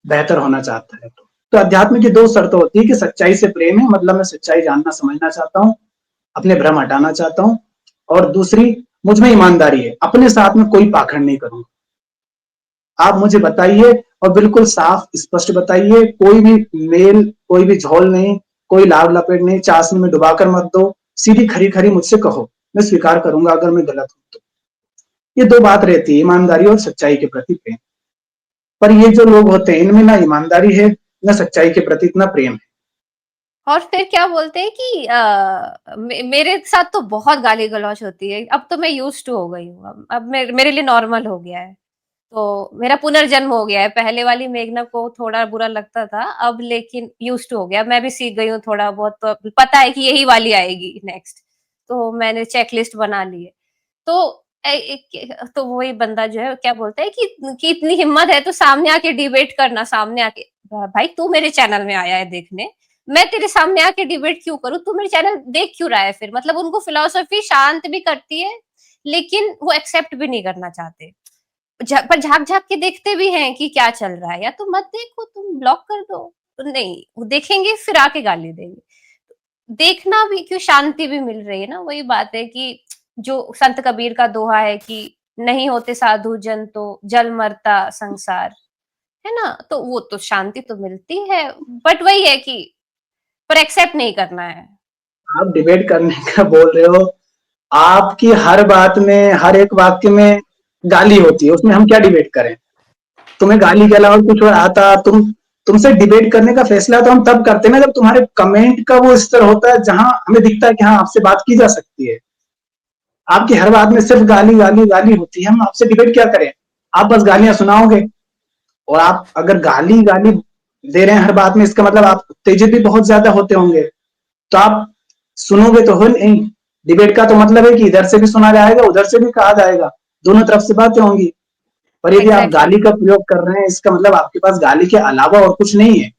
बेहतर होना चाहता है। तो अध्यात्म की दो शर्तें होती है कि सच्चाई से प्रेम है, मतलब मैं सच्चाई जानना समझना चाहता हूँ, अपने भ्रम हटाना चाहता हूँ, और दूसरी, मुझ में ईमानदारी है, अपने साथ में कोई पाखंड नहीं करूंगा। आप मुझे बताइए, और बिल्कुल साफ स्पष्ट बताइए, कोई भी मेल, कोई भी झोल नहीं, कोई लाभ लपेट नहीं, चाशनी में डुबाकर मत दो, सीधी खरी खरी मुझसे कहो, मैं स्वीकार करूंगा अगर मैं गलत हूं तो। ये दो बात रहती है, ईमानदारी और सच्चाई के प्रति प्रेम। पर ये जो लोग होते हैं, इनमें ना ईमानदारी है, ना सच्चाई के प्रति इतना प्रेम है। और फिर क्या बोलते हैं कि मेरे साथ तो बहुत गाली गलौज होती है, अब तो मैं यूज्ड टू हो गई हूँ, अब मेरे लिए नॉर्मल हो गया है। तो मेरा पुनर्जन्म हो गया है, पहले वाली मेघना को थोड़ा बुरा लगता था, अब लेकिन यूज्ड टू हो गया, मैं भी सीख गई हूँ थोड़ा बहुत, तो पता है कि यही वाली आएगी नेक्स्ट, तो मैंने चेकलिस्ट बना ली है। तो तो वही बंदा जो है क्या बोलता है कि इतनी हिम्मत है तो सामने आके डिबेट करना, सामने आके, भाई तू मेरे चैनल में आया है देखने, मैं तेरे सामने आके डिबेट क्यों करूं, तू मेरे चैनल देख क्यों रहा है फिर, मतलब उनको फिलोसफी शांत भी करती है, लेकिन वो एक्सेप्ट भी नहीं करना चाहते, पर झाँक-झाँक के देखते भी हैं कि क्या चल रहा है, या तो मत देखो, तुम ब्लॉक कर दो। तो नहीं, वो देखेंगे फिर आके गाली देंगे। देखना भी क्यों, शांति भी मिल रही है ना, वही बात है कि जो संत कबीर का दोहा है कि नहीं होते साधु जन तो जल मरता संसार, है ना? तो वो तो शांति तो मिलती है, बट वही है कि पर एक्सेप्ट नहीं करना है। आप डिबेट करने का बोल रहे हो, आपकी हर बात में, हर एक वाक्य में गाली होती है, उसमें हम क्या डिबेट करें? तुम्हें गाली के अलावा कुछ और आता? तुमसे डिबेट करने का फैसला तो हम तब करते हैं ना जब तुम्हारे कमेंट का वो स्तर होता है जहां हमें दिखता है कि हाँ, आपसे बात की जा सकती है। आपकी हर बात में सिर्फ गाली गाली गाली होती है, हम आपसे डिबेट क्या करें? आप बस गालियां सुनाओगे, और आप अगर गाली गाली दे रहे हैं हर बात में, इसका मतलब आप उत्तेजित भी बहुत ज्यादा होते होंगे, तो आप सुनोगे तो हो नहीं। डिबेट का तो मतलब है कि इधर से भी सुना जाएगा, उधर से भी कहा जाएगा, दोनों तरफ से बातें होंगी। पर यदि आप एग्जैक्टली। गाली का प्रयोग कर रहे हैं, इसका मतलब आपके पास गाली के अलावा और कुछ नहीं है।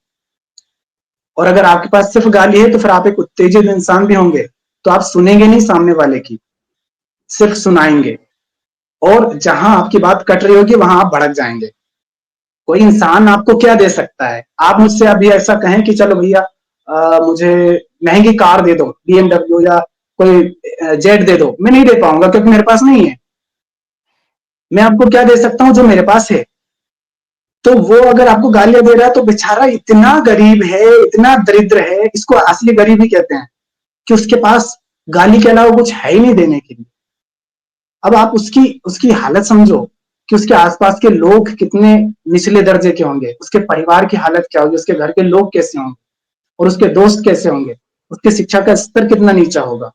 और अगर आपके पास सिर्फ गाली है तो फिर आप एक उत्तेजित इंसान भी होंगे, तो आप सुनेंगे नहीं सामने वाले की, सिर्फ सुनाएंगे, और जहां आपकी बात कट रही होगी वहां आप भड़क जाएंगे। कोई इंसान आपको क्या दे सकता है? आप मुझसे अभी ऐसा कहें कि चलो भैया, मुझे महंगी कार दे दो, BMW या कोई जेट दे दो, मैं नहीं दे पाऊंगा क्योंकि मेरे पास नहीं है। मैं आपको क्या दे सकता हूं? जो मेरे पास है। तो वो अगर आपको गालियां दे रहा है तो बेचारा इतना गरीब है, इतना दरिद्र है, इसको असली गरीबी कहते हैं, कि उसके पास गाली के अलावा कुछ है ही नहीं देने के लिए। अब आप उसकी उसकी हालत समझो कि उसके आसपास के लोग कितने निचले दर्जे के होंगे, उसके परिवार की हालत क्या होगी, उसके घर के लोग कैसे होंगे, और उसके दोस्त कैसे होंगे, उसके शिक्षा का स्तर कितना नीचा होगा।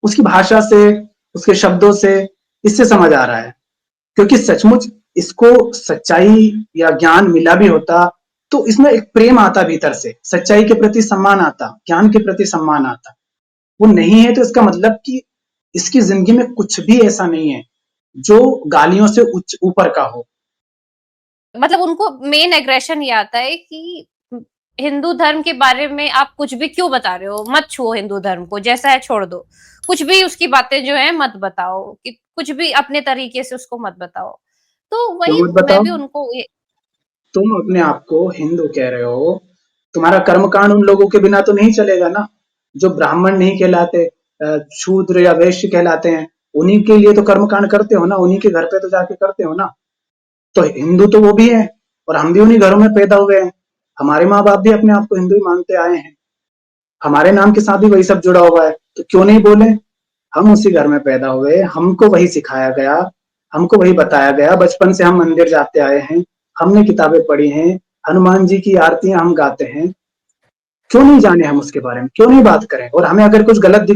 उसकी भाषा से, उसके शब्दों से इससे समझ आ रहा है। क्योंकि सचमुच इसको सच्चाई या ज्ञान मिला भी होता तो इसमें एक प्रेम आता भीतर से, सच्चाई के प्रति सम्मान आता, ज्ञान के प्रति सम्मान आता। वो नहीं है तो इसका मतलब कि इसकी जिंदगी में कुछ भी ऐसा नहीं है जो गालियों से ऊपर का हो। मतलब उनको मेन एग्रेशन ये आता है कि हिंदू धर्म के बारे में आप कुछ भी क्यों बता रहे हो? मत छुओ हिंदू धर्म को, जैसा है छोड़ दो। कुछ भी उसकी बातें जो है मत बताओ, कि कुछ भी अपने तरीके से उसको मत बताओ। तो क्यों वही मत मैं बताओ? भी उनको ये तुम अपने आप को हिंदू कह रहे हो, तुम्हारा कर्मकांड उन लोगों के बिना तो नहीं चलेगा ना, जो ब्राह्मण नहीं कहलाते, शूद्र या वैश्य कहलाते हैं। उन्हीं के लिए तो कर्मकांड करते हो ना, उन्हीं के घर पे तो जाके करते हो ना। तो हिंदू तो वो भी है, और हम भी उन्हीं घरों में पैदा हुए हैं। हमारे माँ बाप भी अपने आप को हिंदू ही मानते आए हैं, हमारे नाम के साथ भी वही सब जुड़ा हुआ है, तो क्यों नहीं बोले? हम उसी घर में पैदा हुए, हमको वही सिखाया गया, हमको वही बताया गया, बचपन से हम मंदिर जाते आए हैं, हमने किताबें पढ़ी हैं, हनुमान जी की आरतियां हम गाते हैं। क्यों नहीं जाने हम उसके बारे में, क्यों नहीं बात करें? और हमें अगर कुछ गलत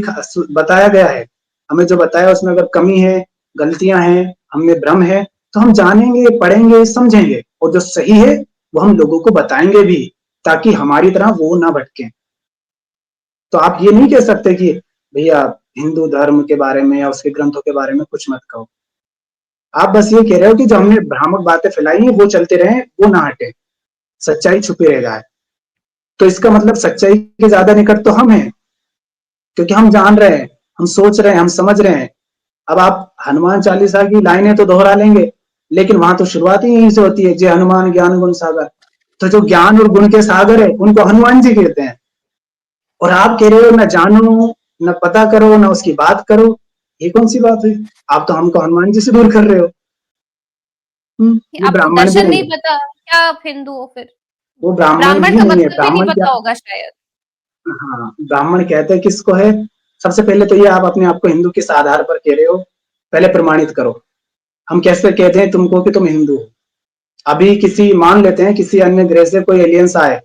बताया गया है, हमें जो बताया उसमें अगर कमी है, गलतियां हैं, हमें भ्रम है, तो हम जानेंगे, पढ़ेंगे, समझेंगे, और जो सही है वो हम लोगों को बताएंगे भी, ताकि हमारी तरह वो ना भटके। तो आप ये नहीं कह सकते कि भैया हिंदू धर्म के बारे में या उसके ग्रंथों के बारे में कुछ मत कहो। आप बस ये कह रहे हो कि जो हमने भ्रामक बातें फैलाई हैं वो चलते रहे, वो ना हटे, सच्चाई छुपी रह जाए। तो इसका मतलब सच्चाई के ज्यादा निकट तो हम हैं, क्योंकि हम जान रहे हैं, हम सोच रहे हैं, हम समझ रहे हैं। अब आप हनुमान चालीसा की लाइनें तो दोहरा लेंगे, लेकिन वहां तो शुरुआत ही यहीं से होती है, जय हनुमान ज्ञान गुण सागर। तो जो ज्ञान और गुण के सागर है उनको हनुमान जी कहते हैं। और आप कह रहे हो न जानो, न पता करो, न उसकी बात करो। ये कौन सी बात हुई? आप तो हमको हनुमान जी से दूर कर रहे हो। ये आपको ब्राह्मण भी दर्शन नहीं नहीं है। पता क्या? आप हिंदू हो फिर? वो ब्राह्मण ब्राह्मण भी का नहीं है। मतलब ही नहीं ब्राह्मण क्या? पता होगा शायद। हाँ, ब्राह्मण कहते हैं किसको है? सबसे पहले तो ये आप अपने आप को हिंदू किस आधार पर कह रहे हो, पहले प्रमाणित करो। हम कैसे कहते हैं तुमको कि तुम हिंदू हो? अभी किसी मान लेते हैं किसी अन्य ग्रह से कोई एलियंस आए,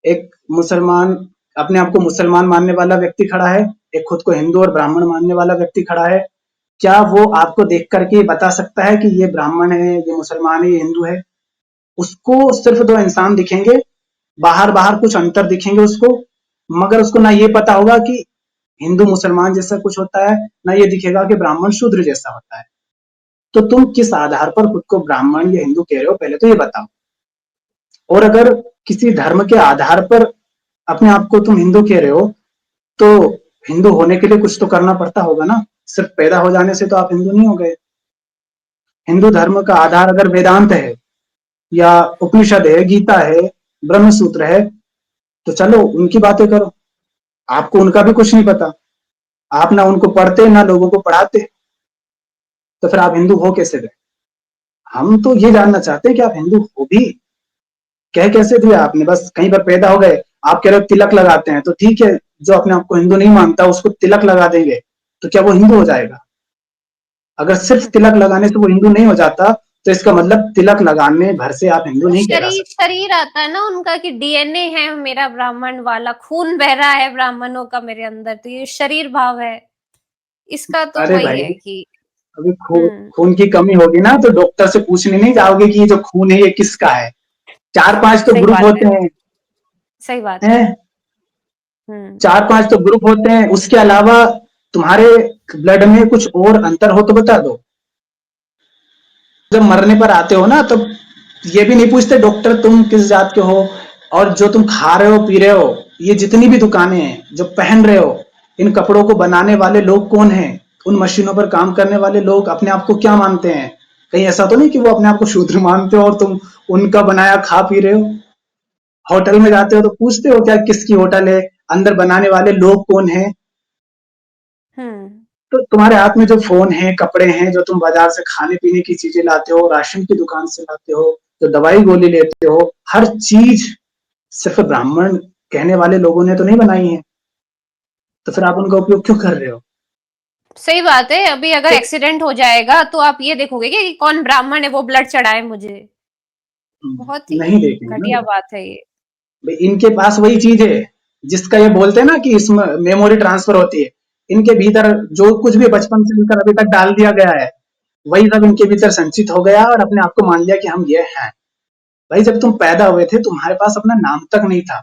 एक मुसलमान, अपने आप को मुसलमान मानने वाला व्यक्ति खड़ा है, एक खुद को हिंदू और ब्राह्मण मानने वाला व्यक्ति खड़ा है। क्या वो आपको देख करके बता सकता है कि ये ब्राह्मण है, ये मुसलमान है, ये हिंदू है? उसको सिर्फ दो इंसान दिखेंगे, बाहर बाहर कुछ अंतर दिखेंगे उसको, मगर उसको ना ये पता होगा कि हिंदू मुसलमान जैसा कुछ होता है, ना ये दिखेगा कि ब्राह्मण शूद्र जैसा होता है। तो तुम किस आधार पर खुद को ब्राह्मण या हिंदू कह रहे हो, पहले तो ये बताओ। और अगर किसी धर्म के आधार पर अपने आप को तुम हिंदू कह रहे हो, तो हिंदू होने के लिए कुछ तो करना पड़ता होगा ना। सिर्फ पैदा हो जाने से तो आप हिंदू नहीं हो गए। हिंदू धर्म का आधार अगर वेदांत है, या उपनिषद है, गीता है, ब्रह्म सूत्र है, तो चलो उनकी बातें करो। आपको उनका भी कुछ नहीं पता, आप ना उनको पढ़ते ना लोगों को पढ़ाते, तो फिर आप हिंदू हो कैसे गए? हम तो ये जानना चाहते हैं कि आप हिंदू हो भी कह कैसे दिया आपने? बस कहीं पर पैदा हो गए, आप कह रहे हो तिलक लगाते हैं, तो ठीक है, जो अपने आप को हिंदू नहीं मानता उसको तिलक लगा देंगे, तो क्या वो हिंदू हो जाएगा? अगर सिर्फ तिलक लगाने से वो हिंदू नहीं हो जाता, तो इसका मतलब तिलक लगाने भर से आप हिंदू वो नहीं कहला शरीर सकते। शरीर आता है ना उनका, कि डीएनए है मेरा ब्राह्मण वाला, खून बह रहा है ब्राह्मणों का मेरे अंदर, तो ये शरीर भाव है। इसका तो अरे वही भाई, है कि अभी हम्म खून की कमी होगी ना तो डॉक्टर से पूछने नहीं जाओगे कि ये जो खून है ये किसका है। चार पांच तो सही ग्रुप बात है। होते हैं, सही बात है। हैं? हम्म चार पांच तो ग्रुप होते हैं, उसके अलावा तुम्हारे ब्लड में कुछ और अंतर हो तो बता दो। जब मरने पर आते हो ना, तब ये भी नहीं पूछते डॉक्टर तुम किस जात के हो, और जो तुम खा रहे हो पी रहे हो, ये जितनी भी दुकानें हैं जो पहन रहे हो, इन कपड़ों को बनाने वाले लोग कौन हैं? उन मशीनों पर काम करने वाले लोग अपने आप को क्या मानते हैं? कहीं ऐसा तो नहीं कि वो अपने आप को शूद्र मानते हो और तुम उनका बनाया खा पी रहे हो? होटल में जाते हो तो पूछते हो क्या किसकी होटल है, अंदर बनाने वाले लोग कौन हैं? हम्म तो तुम्हारे हाथ में जो फोन है, कपड़े हैं, जो तुम बाजार से खाने पीने की चीजें लाते हो, राशन की दुकान से लाते हो, जो दवाई गोली लेते हो, हर चीज सिर्फ ब्राह्मण कहने वाले लोगों ने तो नहीं बनाई है, तो फिर आप उनका उपयोग क्यों कर रहे हो? सही बात है। अभी अगर तो एक्सीडेंट हो जाएगा तो आप ये देखोगे कि कौन ब्राह्मण है वो ब्लड चढ़ाए मुझे। बहुत ही नहीं देखेंगे ना घटिया वो। बात है ये। भाई इनके पास वही चीज है जिसका ये बोलते हैं ना कि इसमें मेमोरी ट्रांसफर होती है। इनके भीतर जो कुछ भी बचपन से लेकर अभी तक डाल दिया गया है, वही सब इनके भीतर संचित हो गया और अपने आप को मान लिया कि हम ये हैं। भाई जब तुम पैदा हुए थे तुम्हारे पास अपना नाम तक नहीं था।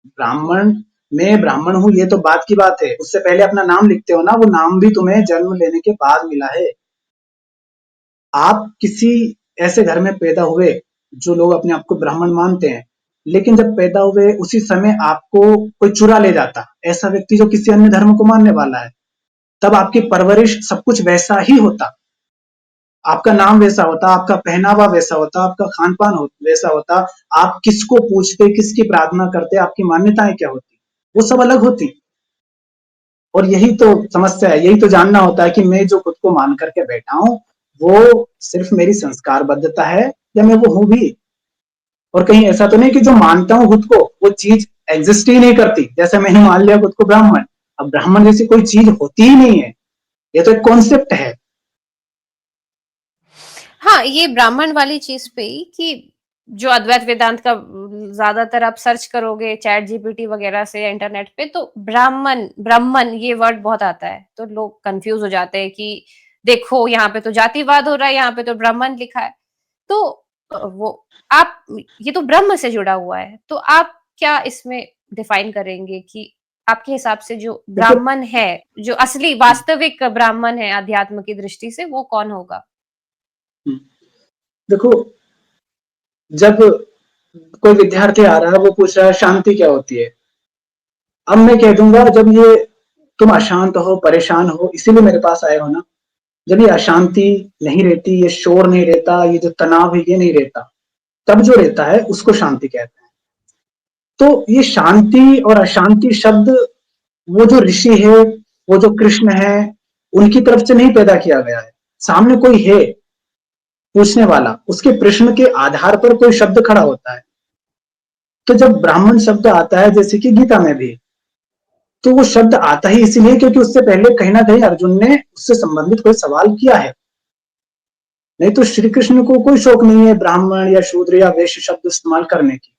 ब्राह्मण, मैं ब्राह्मण हूँ ये तो बात की बात है, उससे पहले अपना नाम लिखते हो ना, वो नाम भी तुम्हें जन्म लेने के बाद मिला है। आप किसी ऐसे घर में पैदा हुए जो लोग अपने आप को ब्राह्मण मानते हैं, लेकिन जब पैदा हुए उसी समय आपको कोई चुरा ले जाता, ऐसा व्यक्ति जो किसी अन्य धर्म को मानने वाला है, तब आपकी परवरिश सब कुछ वैसा ही होता, आपका नाम वैसा होता, आपका पहनावा वैसा होता, आपका खान पान वैसा होता, आप किसको पूछते, किसकी प्रार्थना करते, आपकी मान्यताएं क्या होती, वो सब अलग होती। और यही तो समस्या है, यही तो जानना होता है कि मैं जो खुद को मान करके बैठा हूं वो सिर्फ मेरी संस्कारबद्धता है या मैं वो हूं भी। और कहीं ऐसा तो नहीं कि जो मानता हूं खुद को वो चीज एग्जिस्ट ही नहीं करती, जैसे मैंने मान लिया खुद को ब्राह्मण, अब ब्राह्मण जैसी कोई चीज होती ही नहीं है, ये तो एक कॉन्सेप्ट है। हाँ, ये ब्राह्मण वाली चीज पे ही कि जो अद्वैत वेदांत का ज्यादातर आप सर्च करोगे चैट जीपीटी वगैरह से इंटरनेट पे, तो ब्राह्मण ब्राह्मण ये वर्ड बहुत आता है, तो लोग कंफ्यूज हो जाते हैं कि देखो यहाँ पे तो जातिवाद हो रहा है, यहाँ पे तो ब्राह्मण लिखा है। तो वो आप, ये तो ब्रह्म से जुड़ा हुआ है, तो आप क्या इसमें डिफाइन करेंगे कि आपके हिसाब से जो देखो ब्राह्मण है, जो असली वास्तविक ब्राह्मण है अध्यात्म की दृष्टि से, वो कौन होगा? देखो, जब कोई विद्यार्थी आ रहा है वो पूछ रहा है शांति क्या होती है, अब मैं कह दूंगा जब ये तुम अशांत हो, परेशान हो, इसीलिए मेरे पास आए हो ना, जब ये अशांति नहीं रहती, ये शोर नहीं रहता, ये जो तनाव है ये नहीं रहता, तब जो रहता है उसको शांति कहते हैं। तो ये शांति और अशांति शब्द वो जो ऋषि है, वो जो कृष्ण है, उनकी तरफ से नहीं पैदा किया गया है, सामने कोई है पूछने वाला, उसके प्रश्न के आधार पर कोई शब्द खड़ा होता है। तो जब ब्राह्मण शब्द आता है, जैसे कि गीता में भी, तो वो शब्द आता ही इसलिए क्योंकि उससे पहले कहीं ना कहीं अर्जुन ने उससे संबंधित कोई सवाल किया है। नहीं तो श्री कृष्ण को कोई शौक नहीं है ब्राह्मण या शूद्र या वैश्य शब्द इस्तेमाल करने की,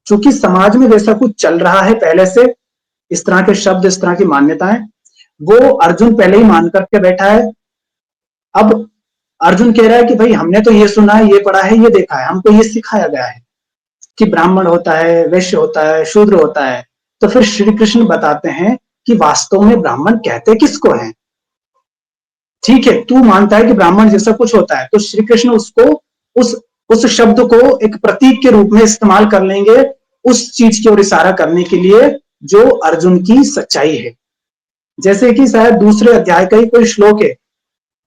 क्योंकि समाज में वैसा कुछ चल रहा है पहले से, इस तरह के शब्द, इस तरह की मान्यताएं, वो अर्जुन पहले ही मान करके बैठा है। अब अर्जुन कह रहा है कि भाई हमने तो ये सुना है, ये पढ़ा है, ये देखा है, हमको ये सिखाया गया है कि ब्राह्मण होता है, वैश्य होता है, शूद्र होता है। तो फिर श्री कृष्ण बताते हैं कि वास्तव में ब्राह्मण कहते किसको हैं। ठीक है, तू मानता है कि ब्राह्मण जैसा कुछ होता है, तो श्री कृष्ण उसको उस शब्द को एक प्रतीक के रूप में इस्तेमाल कर लेंगे, उस चीज की ओर इशारा करने के लिए जो अर्जुन की सच्चाई है। जैसे कि शायद दूसरे अध्याय का ही कोई श्लोक है,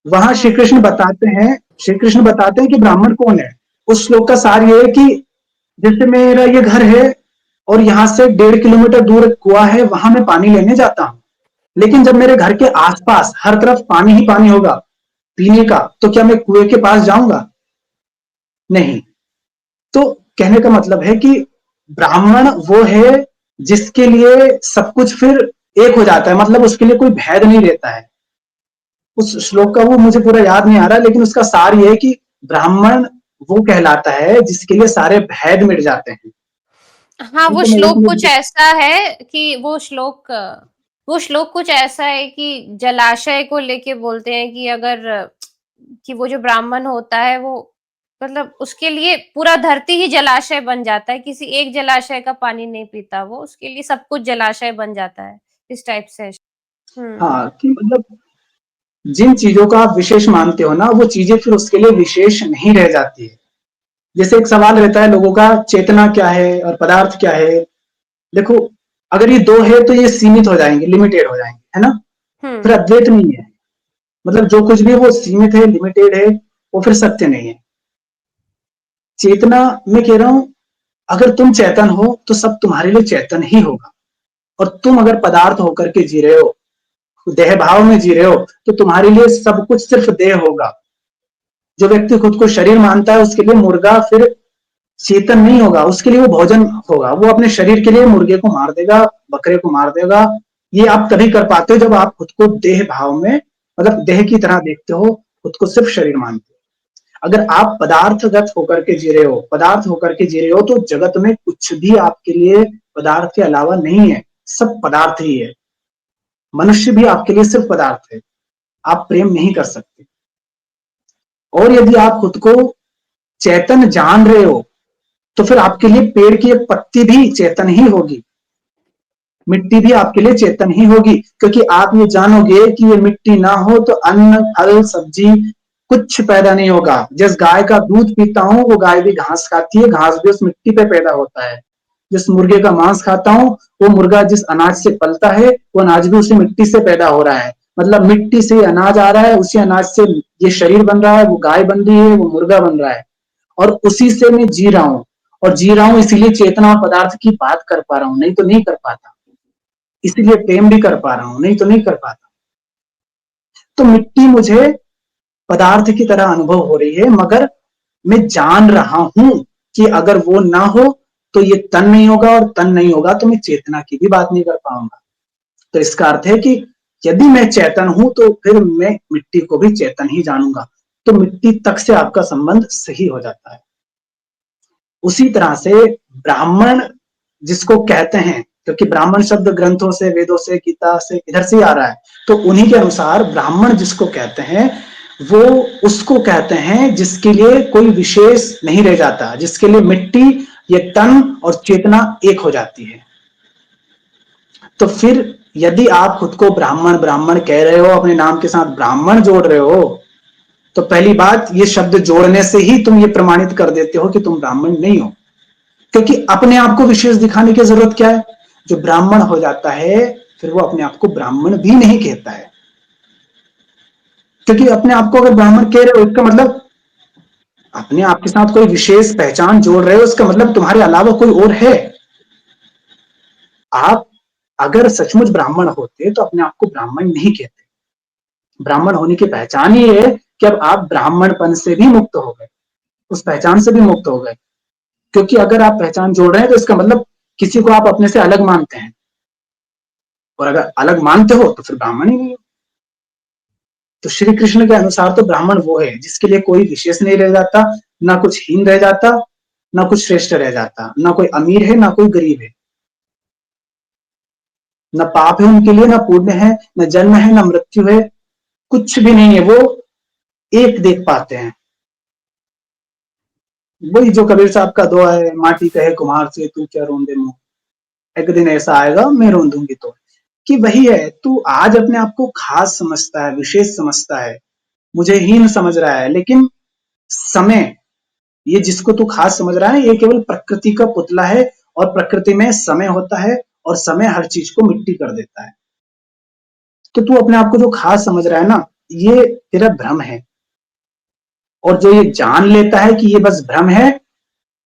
वहां श्री कृष्ण बताते हैं कि ब्राह्मण कौन है। उस श्लोक का सार ये है कि जैसे मेरा ये घर है और यहाँ से 1.5 किलोमीटर दूर एक कुआं है, वहां मैं पानी लेने जाता हूं, लेकिन जब मेरे घर के आसपास हर तरफ पानी ही पानी होगा पीने का, तो क्या मैं कुएं के पास जाऊंगा? नहीं। तो कहने का मतलब है कि ब्राह्मण वो है जिसके लिए सब कुछ फिर एक हो जाता है, मतलब उसके लिए कोई भेद नहीं रहता है। उस श्लोक का वो मुझे पूरा याद नहीं आ रहा, लेकिन उसका सार ये है कि ब्राह्मण वो कहलाता है जिसके लिए सारे भेद मिट जाते हैं। हाँ, वो तो मैं श्लोक कुछ इसलिए ऐसा है कि वो श्लोक कुछ ऐसा है कि जलाशय को लेके बोलते हैं कि अगर कि वो जो ब्राह्मण होता है वो, मतलब उसके लिए पूरा धरती ही जलाशय बन जाता है, किसी एक जलाशय का पानी नहीं पीता वो, उसके लिए सब कुछ जलाशय बन जाता है, इस टाइप से। हाँ, कि मतलब जिन चीजों का आप विशेष मानते हो ना, वो चीजें फिर उसके लिए विशेष नहीं रह जाती है। जैसे एक सवाल रहता है लोगों का, चेतना क्या है और पदार्थ क्या है। देखो, अगर ये दो है तो ये सीमित हो जाएंगे, लिमिटेड हो जाएंगे, है ना। फिर अद्वैत नहीं है, मतलब जो कुछ भी वो सीमित है, लिमिटेड है, वो फिर सत्य नहीं है। चेतना, मैं कह रहा हूं, अगर तुम चेतन हो तो सब तुम्हारे लिए चेतन ही होगा, और तुम अगर पदार्थ होकर के जी रहे हो, देह भाव में जी रहे हो, तो तुम्हारे लिए सब कुछ सिर्फ देह होगा। जो व्यक्ति खुद को शरीर मानता है उसके लिए मुर्गा फिर चेतन नहीं होगा, उसके लिए वो भोजन होगा, वो अपने शरीर के लिए मुर्गे को मार देगा, बकरे को मार देगा। ये आप तभी कर पाते हो जब आप खुद को देह भाव में, मतलब देह की तरह देखते हो, खुद को सिर्फ शरीर मानते हो। अगर आप पदार्थगत होकर के जी रहे हो, पदार्थ होकर के जी रहे हो, तो जगत में कुछ भी आपके लिए पदार्थ के अलावा नहीं है, सब पदार्थ ही है। मनुष्य भी आपके लिए सिर्फ पदार्थ है, आप प्रेम नहीं कर सकते। और यदि आप खुद को चेतन जान रहे हो तो फिर आपके लिए पेड़ की एक पत्ती भी चेतन ही होगी, मिट्टी भी आपके लिए चेतन ही होगी, क्योंकि आप ये जानोगे कि ये मिट्टी ना हो तो अन्न, फल, सब्जी कुछ पैदा नहीं होगा। जिस गाय का दूध पीता हूं वो गाय भी घास खाती है, घास भी उस मिट्टी पे पैदा होता है। जिस मुर्गे का मांस खाता हूं वो मुर्गा जिस अनाज से पलता है वो अनाज भी उसी मिट्टी से पैदा हो रहा है। मतलब मिट्टी से अनाज आ रहा है, उसी अनाज से ये शरीर बन रहा है, वो गाय बन रही है, वो मुर्गा बन रहा है, और उसी से मैं जी रहा हूं। और जी रहा हूं इसीलिए चेतना और पदार्थ की बात कर पा रहा हूं, नहीं तो नहीं कर पाता। इसीलिए प्रेम भी कर पा रहा हूं, नहीं तो नहीं कर पाता। तो मिट्टी मुझे पदार्थ की तरह अनुभव हो रही है, मगर मैं जान रहा हूं कि अगर वो ना हो तो ये तन नहीं होगा, और तन नहीं होगा तो मैं चेतना की भी बात नहीं कर पाऊंगा। तो इसका अर्थ है कि यदि मैं चेतन हूं तो फिर मैं मिट्टी को भी चेतन ही जानूंगा। तो मिट्टी तक से आपका संबंध सही हो जाता है। उसी तरह से ब्राह्मण जिसको कहते हैं, क्योंकि ब्राह्मण शब्द ग्रंथों से, वेदों से, गीता से इधर से आ रहा है, तो उन्हीं के अनुसार ब्राह्मण जिसको कहते हैं वो उसको कहते हैं जिसके लिए कोई विशेष नहीं रह जाता, जिसके लिए मिट्टी, ये तन और चेतना एक हो जाती है। तो फिर यदि आप खुद को ब्राह्मण ब्राह्मण कह रहे हो, अपने नाम के साथ ब्राह्मण जोड़ रहे हो, तो पहली बात, ये शब्द जोड़ने से ही तुम ये प्रमाणित कर देते हो कि तुम ब्राह्मण नहीं हो। क्योंकि अपने आप को विशेष दिखाने की जरूरत क्या है? जो ब्राह्मण हो जाता है फिर वो अपने आप को ब्राह्मण भी नहीं कहता है। क्योंकि अपने आप को अगर ब्राह्मण कह रहे हो, इसका मतलब अपने आप के साथ कोई विशेष पहचान जोड़ रहे हो, इसका मतलब तुम्हारे अलावा कोई और है। आप अगर सचमुच ब्राह्मण होते तो अपने आप को ब्राह्मण नहीं कहते। ब्राह्मण होने की पहचान ही है कि अब आप ब्राह्मणपन से भी मुक्त हो गए, उस पहचान से भी मुक्त हो गए। क्योंकि अगर आप पहचान जोड़ रहे हैं तो इसका मतलब किसी को आप अपने से अलग मानते हैं, और अगर अलग मानते हो तो फिर ब्राह्मण ही नहीं हो। तो श्री कृष्ण के अनुसार तो ब्राह्मण वो है जिसके लिए कोई विशेष नहीं रह जाता, ना कुछ हीन रह जाता, ना कुछ श्रेष्ठ रह जाता, ना कोई अमीर है ना कोई गरीब है, ना पाप है उनके लिए, ना पुण्य है, ना जन्म है, ना मृत्यु है, कुछ भी नहीं है। वो एक देख पाते हैं। वही जो कबीर साहब का दुआ है, माटी कहे कुम्हार से तू क्या रोंदे मुंह, एक दिन ऐसा आएगा मैं रोन दूंगी। तो कि वही है, तू आज अपने आप को खास समझता है, विशेष समझता है, मुझे हीन समझ रहा है, लेकिन समय, ये जिसको तू खास समझ रहा है ये केवल प्रकृति का पुतला है, और प्रकृति में समय होता है और समय हर चीज को मिट्टी कर देता है। तो तू अपने आप को जो खास समझ रहा है ना, ये तेरा भ्रम है। और जो ये जान लेता है कि ये बस भ्रम है,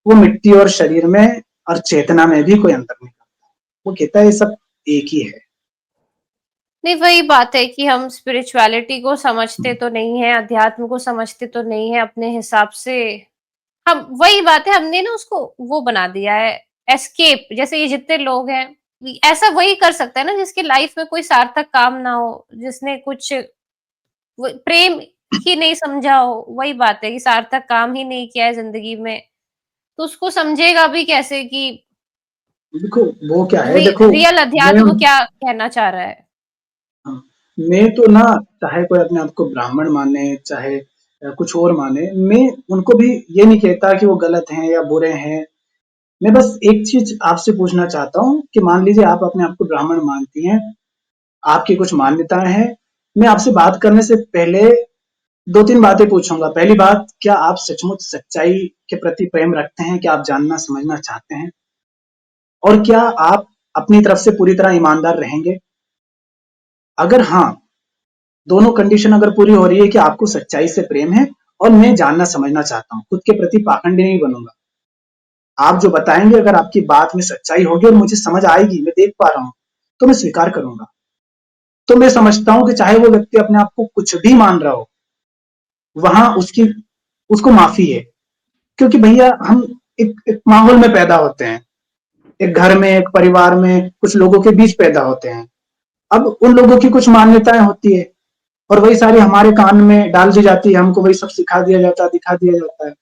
वो मिट्टी और शरीर में और चेतना में भी कोई अंतर नहीं करता। वो कहता है ये सब एक ही है। नहीं, वही बात है कि हम स्पिरिचुअलिटी को समझते तो नहीं है, अध्यात्म को समझते तो नहीं है अपने हिसाब से। हम, वही बात है, हमने ना उसको वो बना दिया है एस्केप। जैसे ये जितने लोग हैं, ऐसा वही कर सकता है ना जिसकी लाइफ में कोई सार्थक काम ना हो, जिसने कुछ प्रेम ही नहीं समझा हो। वही बात है कि सार्थक काम ही नहीं किया है जिंदगी में, तो उसको समझेगा भी कैसे कि देखो वो क्या है, देखो रियल मैं अध्यात्म क्या कहना चाह रहा है। हाँ, मैं तो ना, चाहे कोई अपने आप को ब्राह्मण माने, चाहे कुछ और माने, मैं उनको भी ये नहीं कहता कि वो गलत हैं या बुरे हैं। मैं बस एक चीज आपसे पूछना चाहता हूँ कि मान लीजिए आप अपने आप को ब्राह्मण मानती हैं, आपकी कुछ मान्यताएं हैं। मैं आपसे बात करने से पहले दो तीन बातें पूछूंगा। पहली बात, क्या आप सचमुच सच्चाई के प्रति प्रेम रखते हैं? क्या आप जानना समझना चाहते हैं? और क्या आप अपनी तरफ से पूरी तरह ईमानदार रहेंगे? अगर हाँ, दोनों कंडीशन अगर पूरी हो रही है कि आपको सच्चाई से प्रेम है और मैं जानना समझना चाहता हूँ, खुद के प्रति पाखंडी नहीं बनूंगा, आप जो बताएंगे अगर आपकी बात में सच्चाई होगी और मुझे समझ आएगी, मैं देख पा रहा हूं, तो मैं स्वीकार करूंगा। तो मैं समझता हूं कि चाहे वो व्यक्ति अपने आप को कुछ भी मान रहा हो, वहां उसको माफी है। क्योंकि भैया हम एक माहौल में पैदा होते हैं, एक घर में, एक परिवार में, कुछ लोगों के बीच पैदा होते हैं। अब उन लोगों की कुछ मान्यताएं होती है और वही सारी हमारे कान में डाल दी जाती है, हमको वही सब सिखा दिया जाता है, दिखा दिया जाता है।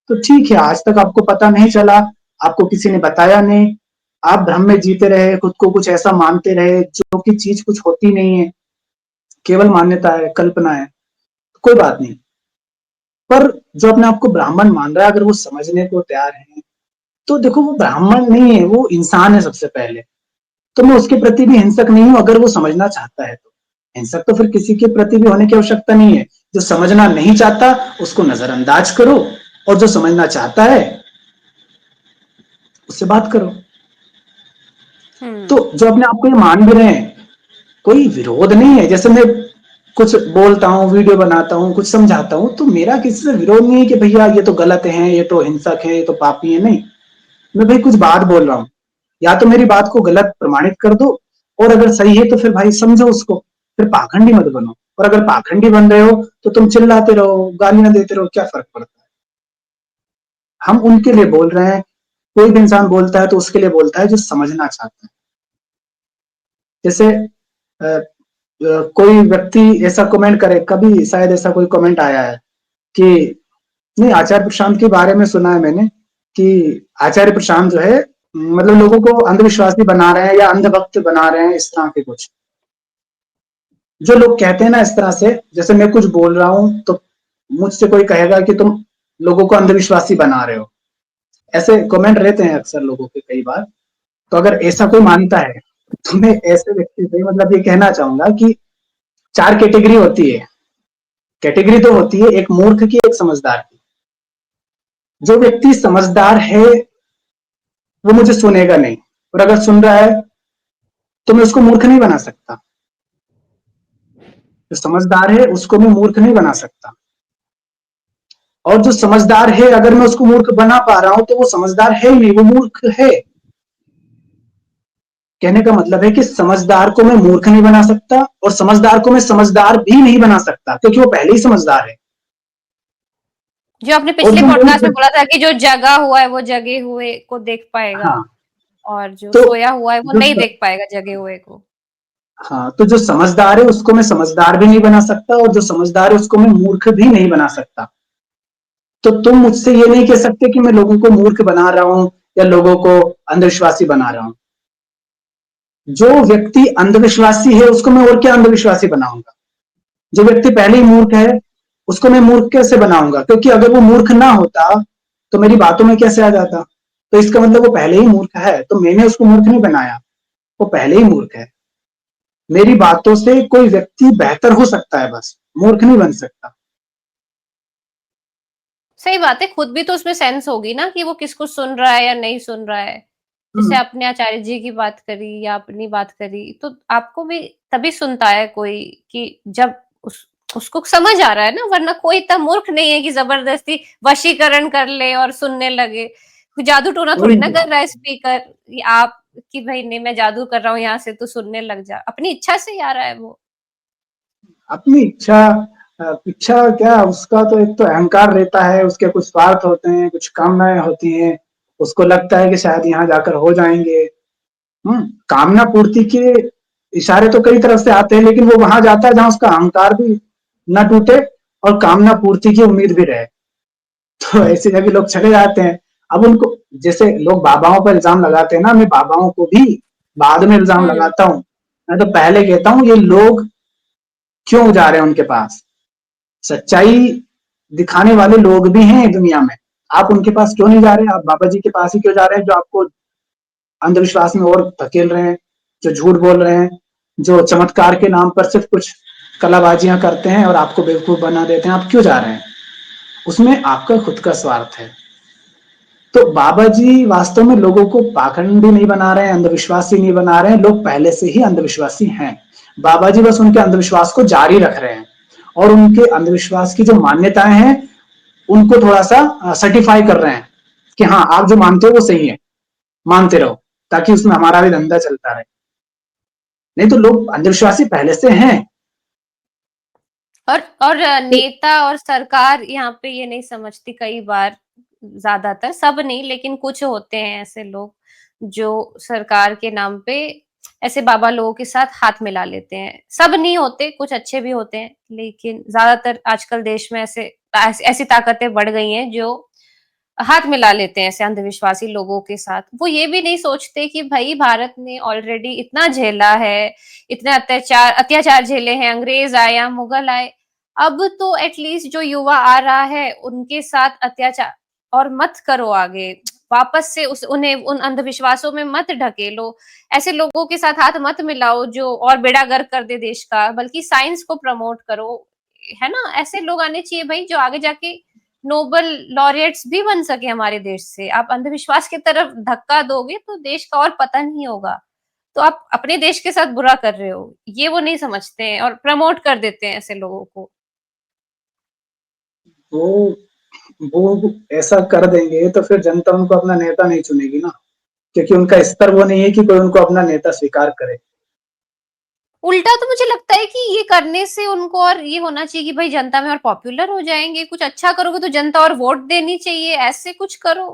तो ठीक है, आज तक आपको पता नहीं चला, आपको किसी ने बताया नहीं, आप भ्रम में जीते रहे, खुद को कुछ ऐसा मानते रहे जो कि चीज कुछ होती नहीं है, केवल मान्यता है, कल्पना है। कोई बात नहीं। पर जो अपने आप को ब्राह्मण मान रहा है, अगर वो समझने को तैयार है, तो देखो वो ब्राह्मण नहीं है, वो इंसान है सबसे पहले। तो मैं उसके प्रति भी हिंसक नहीं हूं अगर वो समझना चाहता है तो। हिंसक तो फिर किसी के प्रति भी होने की आवश्यकता नहीं है। जो समझना नहीं चाहता उसको नजरअंदाज करो, और जो समझना चाहता है उससे बात करो। तो जो अपने आप को ये मान भी रहे हैं, कोई विरोध नहीं है। जैसे मैं कुछ बोलता हूँ, वीडियो बनाता हूँ, कुछ समझाता हूँ, तो मेरा किसी से विरोध नहीं है कि भैया ये तो गलत है, ये तो हिंसक है, ये तो पापी है। नहीं, मैं भाई कुछ बात बोल रहा हूँ, या तो मेरी बात को गलत प्रमाणित कर दो, और अगर सही है तो फिर भाई समझो उसको, फिर पाखंडी मत बनो। और अगर पाखंडी बन रहे हो तो तुम चिल्लाते रहो, गालियां देते रहो, क्या फर्क पड़ता है। हम उनके लिए बोल रहे हैं, कोई भी इंसान बोलता है तो उसके लिए बोलता है जो समझना चाहता है। जैसे कोई व्यक्ति ऐसा कमेंट करे, कभी शायद ऐसा कोई कमेंट आया है कि नहीं, आचार्य प्रशांत के बारे में सुना है मैंने कि आचार्य प्रशांत जो है मतलब लोगों को अंधविश्वासी बना रहे हैं या अंधभक्त बना रहे हैं, इस तरह के कुछ जो लोग कहते हैं ना इस तरह से। जैसे मैं कुछ बोल रहा हूं तो मुझसे कोई कहेगा कि तुम लोगों को अंधविश्वासी बना रहे हो, ऐसे कमेंट रहते हैं अक्सर लोगों के कई बार। तो अगर ऐसा कोई मानता है तो मैं ऐसे व्यक्ति से मतलब ये कहना चाहूंगा कि 4 कैटेगरी होती है। कैटेगरी तो होती है एक मूर्ख की, एक समझदार की। जो व्यक्ति समझदार है वो मुझे सुनेगा नहीं, और अगर सुन रहा है तो मैं उसको मूर्ख नहीं बना सकता। जो समझदार है उसको मैं मूर्ख नहीं बना सकता, और जो समझदार है अगर मैं उसको मूर्ख बना पा रहा हूं तो वो समझदार है ही नहीं, वो मूर्ख है। कहने का मतलब है कि समझदार को मैं मूर्ख नहीं बना सकता, और समझदार को मैं समझदार भी नहीं बना सकता, क्योंकि वो पहले ही समझदार है। जो आपने और पिछले जो पॉडकास्ट में मूर्ख, बोला था कि जो जगा हुआ है वो जगे हुए को देख पाएगा, हाँ, और जो तो सोया हुआ है वो जो नहीं देख पाएगा जगे हुए को। हाँ, तो जो समझदार है उसको मैं समझदार भी नहीं बना सकता, और जो समझदार है उसको मैं मूर्ख भी नहीं बना सकता। तो तुम मुझसे ये नहीं कह सकते कि मैं लोगों को मूर्ख बना रहा हूं या लोगों को अंधविश्वासी बना रहा हूं। जो व्यक्ति अंधविश्वासी है उसको मैं और क्या अंधविश्वासी बनाऊंगा। जो व्यक्ति पहले ही मूर्ख है उसको मैं मूर्ख कैसे बनाऊंगा, क्योंकि अगर वो मूर्ख ना होता तो मेरी बातों में कैसे आ जाता। तो इसका मतलब वो पहले ही मूर्ख है, तो मैंने उसको मूर्ख नहीं बनाया, वो पहले ही मूर्ख है। मेरी बातों से कोई व्यक्ति बेहतर हो सकता है, बस मूर्ख नहीं बन सकता। सही बात है, खुद भी तो उसमें सेंस होगी ना कि वो किसको सुन रहा है या नहीं सुन रहा है। जैसे हम्म, आपने आचार्य जी की बात करी या अपनी बात करी, तो आपको भी तभी सुनता है कोई कि जब उसको समझ आ रहा है ना, वरना कोई इतना मूर्ख नहीं है कि जबरदस्ती वशीकरण कर ले और सुनने लगे। कोई जादू टोना थोड़ी वही ना तो, कर रहा है स्पीकर कि आप कि भाई नहीं मैं जादू कर रहा हूँ यहाँ से तू सुनने लग जा, अपनी इच्छा से ही आ रहा है वो। अपनी इच्छा। इच्छा क्या, उसका तो एक तो अहंकार रहता है, उसके कुछ स्वार्थ होते हैं, कुछ कामनाएं होती हैं। उसको लगता है कि शायद यहाँ जाकर हो जाएंगे। कामना पूर्ति के इशारे तो कई तरफ से आते हैं, लेकिन वो वहां जाता है जहां उसका अहंकार भी न टूटे और कामना पूर्ति की उम्मीद भी रहे। तो ऐसी जगह लोग चले जाते हैं। अब उनको, जैसे लोग बाबाओं पर इल्जाम लगाते हैं ना, मैं बाबाओं को भी बाद में इल्जाम हुँ, लगाता हूँ। मैं तो पहले कहता हूँ ये लोग क्यों जा रहे हैं उनके पास। सच्चाई दिखाने वाले लोग भी हैं दुनिया में, आप उनके पास क्यों नहीं जा रहे? आप बाबा जी के पास ही क्यों जा रहे हैं, जो आपको अंधविश्वास में और धकेल रहे हैं, जो झूठ बोल रहे हैं, जो चमत्कार के नाम पर सिर्फ कुछ कलाबाजियां करते हैं और आपको बेवकूफ बना देते हैं। आप क्यों जा रहे हैं? उसमें आपका खुद का स्वार्थ है। तो बाबा जी वास्तव में लोगों को पाखंडी नहीं बना रहे हैं, अंधविश्वासी नहीं बना रहे हैं। लोग पहले से ही अंधविश्वासी हैं। बाबा जी बस उनके अंधविश्वास को जारी रख रहे हैं, और उनके अंधविश्वास की जो मान्यताएं हैं उनको थोड़ा सा सर्टिफाई कर रहे हैं कि हाँ, आप जो मानते हो वो सही है, मानते रहो, ताकि उसमें हमारा भी धंधा चलता रहे। नहीं तो लोग अंधविश्वासी पहले से हैं। और तो नेता और सरकार यहाँ पे ये नहीं समझती कई बार, ज्यादातर सब नहीं लेकिन कुछ होते हैं ऐसे लोग जो सरकार के नाम पे ऐसे बाबा लोगों के साथ हाथ मिला लेते हैं। सब नहीं होते, कुछ अच्छे भी होते हैं, लेकिन ज्यादातर आजकल देश में ऐसी ताकतें बढ़ गई हैं जो हाथ मिला लेते हैं ऐसे अंधविश्वासी लोगों के साथ। वो ये भी नहीं सोचते कि भाई भारत ने ऑलरेडी इतना झेला है, इतने अत्याचार अत्याचार झेले हैं, अंग्रेज आए या मुगल आए। अब तो एटलीस्ट जो युवा आ रहा है उनके साथ अत्याचार और मत करो आगे। वापस से उन्हें उन अंधविश्वासों में मत ढकेलो। ऐसे लोगों के साथ हाथ मत मिलाओ जो और बेड़ा गर्क कर दे देश का, बल्कि साइंस को प्रमोट करो। है ना, ऐसे लोग आने चाहिए भाई जो आगे जाके नोबल लॉरिएट्स भी बन सके हमारे देश से। आप अंधविश्वास की तरफ धक्का दोगे तो देश का और पतन ही होगा। तो आप अपने देश के साथ बुरा कर रहे हो, ये वो नहीं समझते हैं और प्रमोट कर देते हैं ऐसे लोगों को। वो वो ऐसा कर देंगे तो फिर जनता उनको अपना नेता नहीं चुनेगी ना, क्योंकि उनका स्तर वो नहीं है कि कोई उनको अपना नेता स्वीकार करे। उल्टा तो मुझे लगता है कि ये करने से उनको और ये होना चाहिए कि भाई जनता में और पॉपुलर हो जाएंगे, कुछ अच्छा करोगे तो जनता और वोट देनी चाहिए, ऐसे कुछ करो।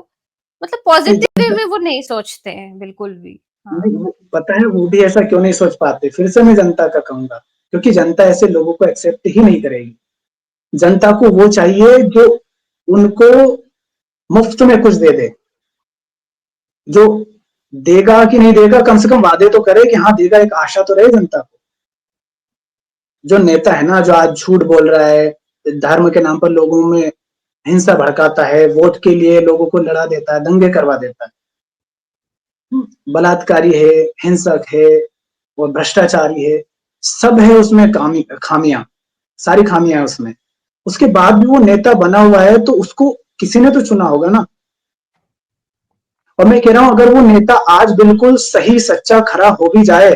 मतलब कि पॉजिटिव वे जनता में वो नहीं सोचते हैं बिल्कुल भी। हाँ। नहीं, पता है वो भी ऐसा क्यों नहीं सोच पाते, फिर से मैं जनता का कहूंगा, क्योंकि जनता ऐसे लोगों को एक्सेप्ट ही नहीं करेगी। जनता को वो चाहिए जो उनको मुफ्त में कुछ दे दे, जो देगा कि नहीं देगा कम से कम वादे तो करे कि हाँ देगा, एक आशा तो रहे जनता को। जो नेता है ना, जो आज झूठ बोल रहा है, धर्म के नाम पर लोगों में हिंसा भड़काता है, वोट के लिए लोगों को लड़ा देता है, दंगे करवा देता है, बलात्कारी है, हिंसक है और भ्रष्टाचारी है, सब है उसमें खामियां, सारी खामियां है उसमें। उसके बाद भी वो नेता बना हुआ है तो उसको किसी ने तो चुना होगा ना। और मैं कह रहा हूं अगर वो नेता आज बिल्कुल सही सच्चा खरा हो भी जाए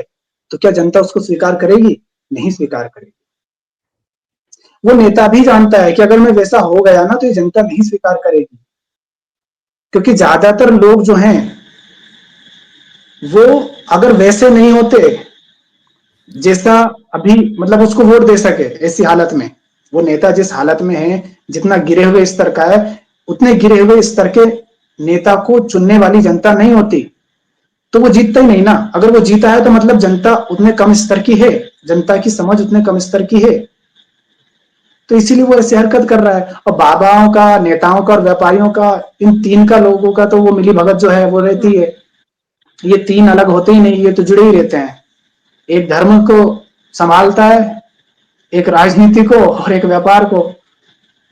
तो क्या जनता उसको स्वीकार करेगी? नहीं स्वीकार करेगी। वो नेता भी जानता है कि अगर मैं वैसा हो गया ना तो ये जनता नहीं स्वीकार करेगी, क्योंकि ज्यादातर लोग जो हैं वो अगर वैसे नहीं होते जैसा अभी, मतलब उसको वोट दे सके ऐसी हालत में, वो नेता जिस हालत में है, जितना गिरे हुए स्तर का है, उतने गिरे हुए स्तर के नेता को चुनने वाली जनता नहीं होती तो वो जीतता ही नहीं ना। अगर वो जीता है तो मतलब जनता उतने कम स्तर की है, जनता की समझ उतने कम स्तर की है, तो इसीलिए वो ऐसी हरकत कर रहा है। और बाबाओं का, नेताओं का और व्यापारियों का, इन तीन का लोगों का तो वो मिली भगत जो है वो रहती है। ये तीन अलग होते ही नहीं, ये तो जुड़े ही रहते हैं। एक धर्म को संभालता है, एक राजनीति को और एक व्यापार को।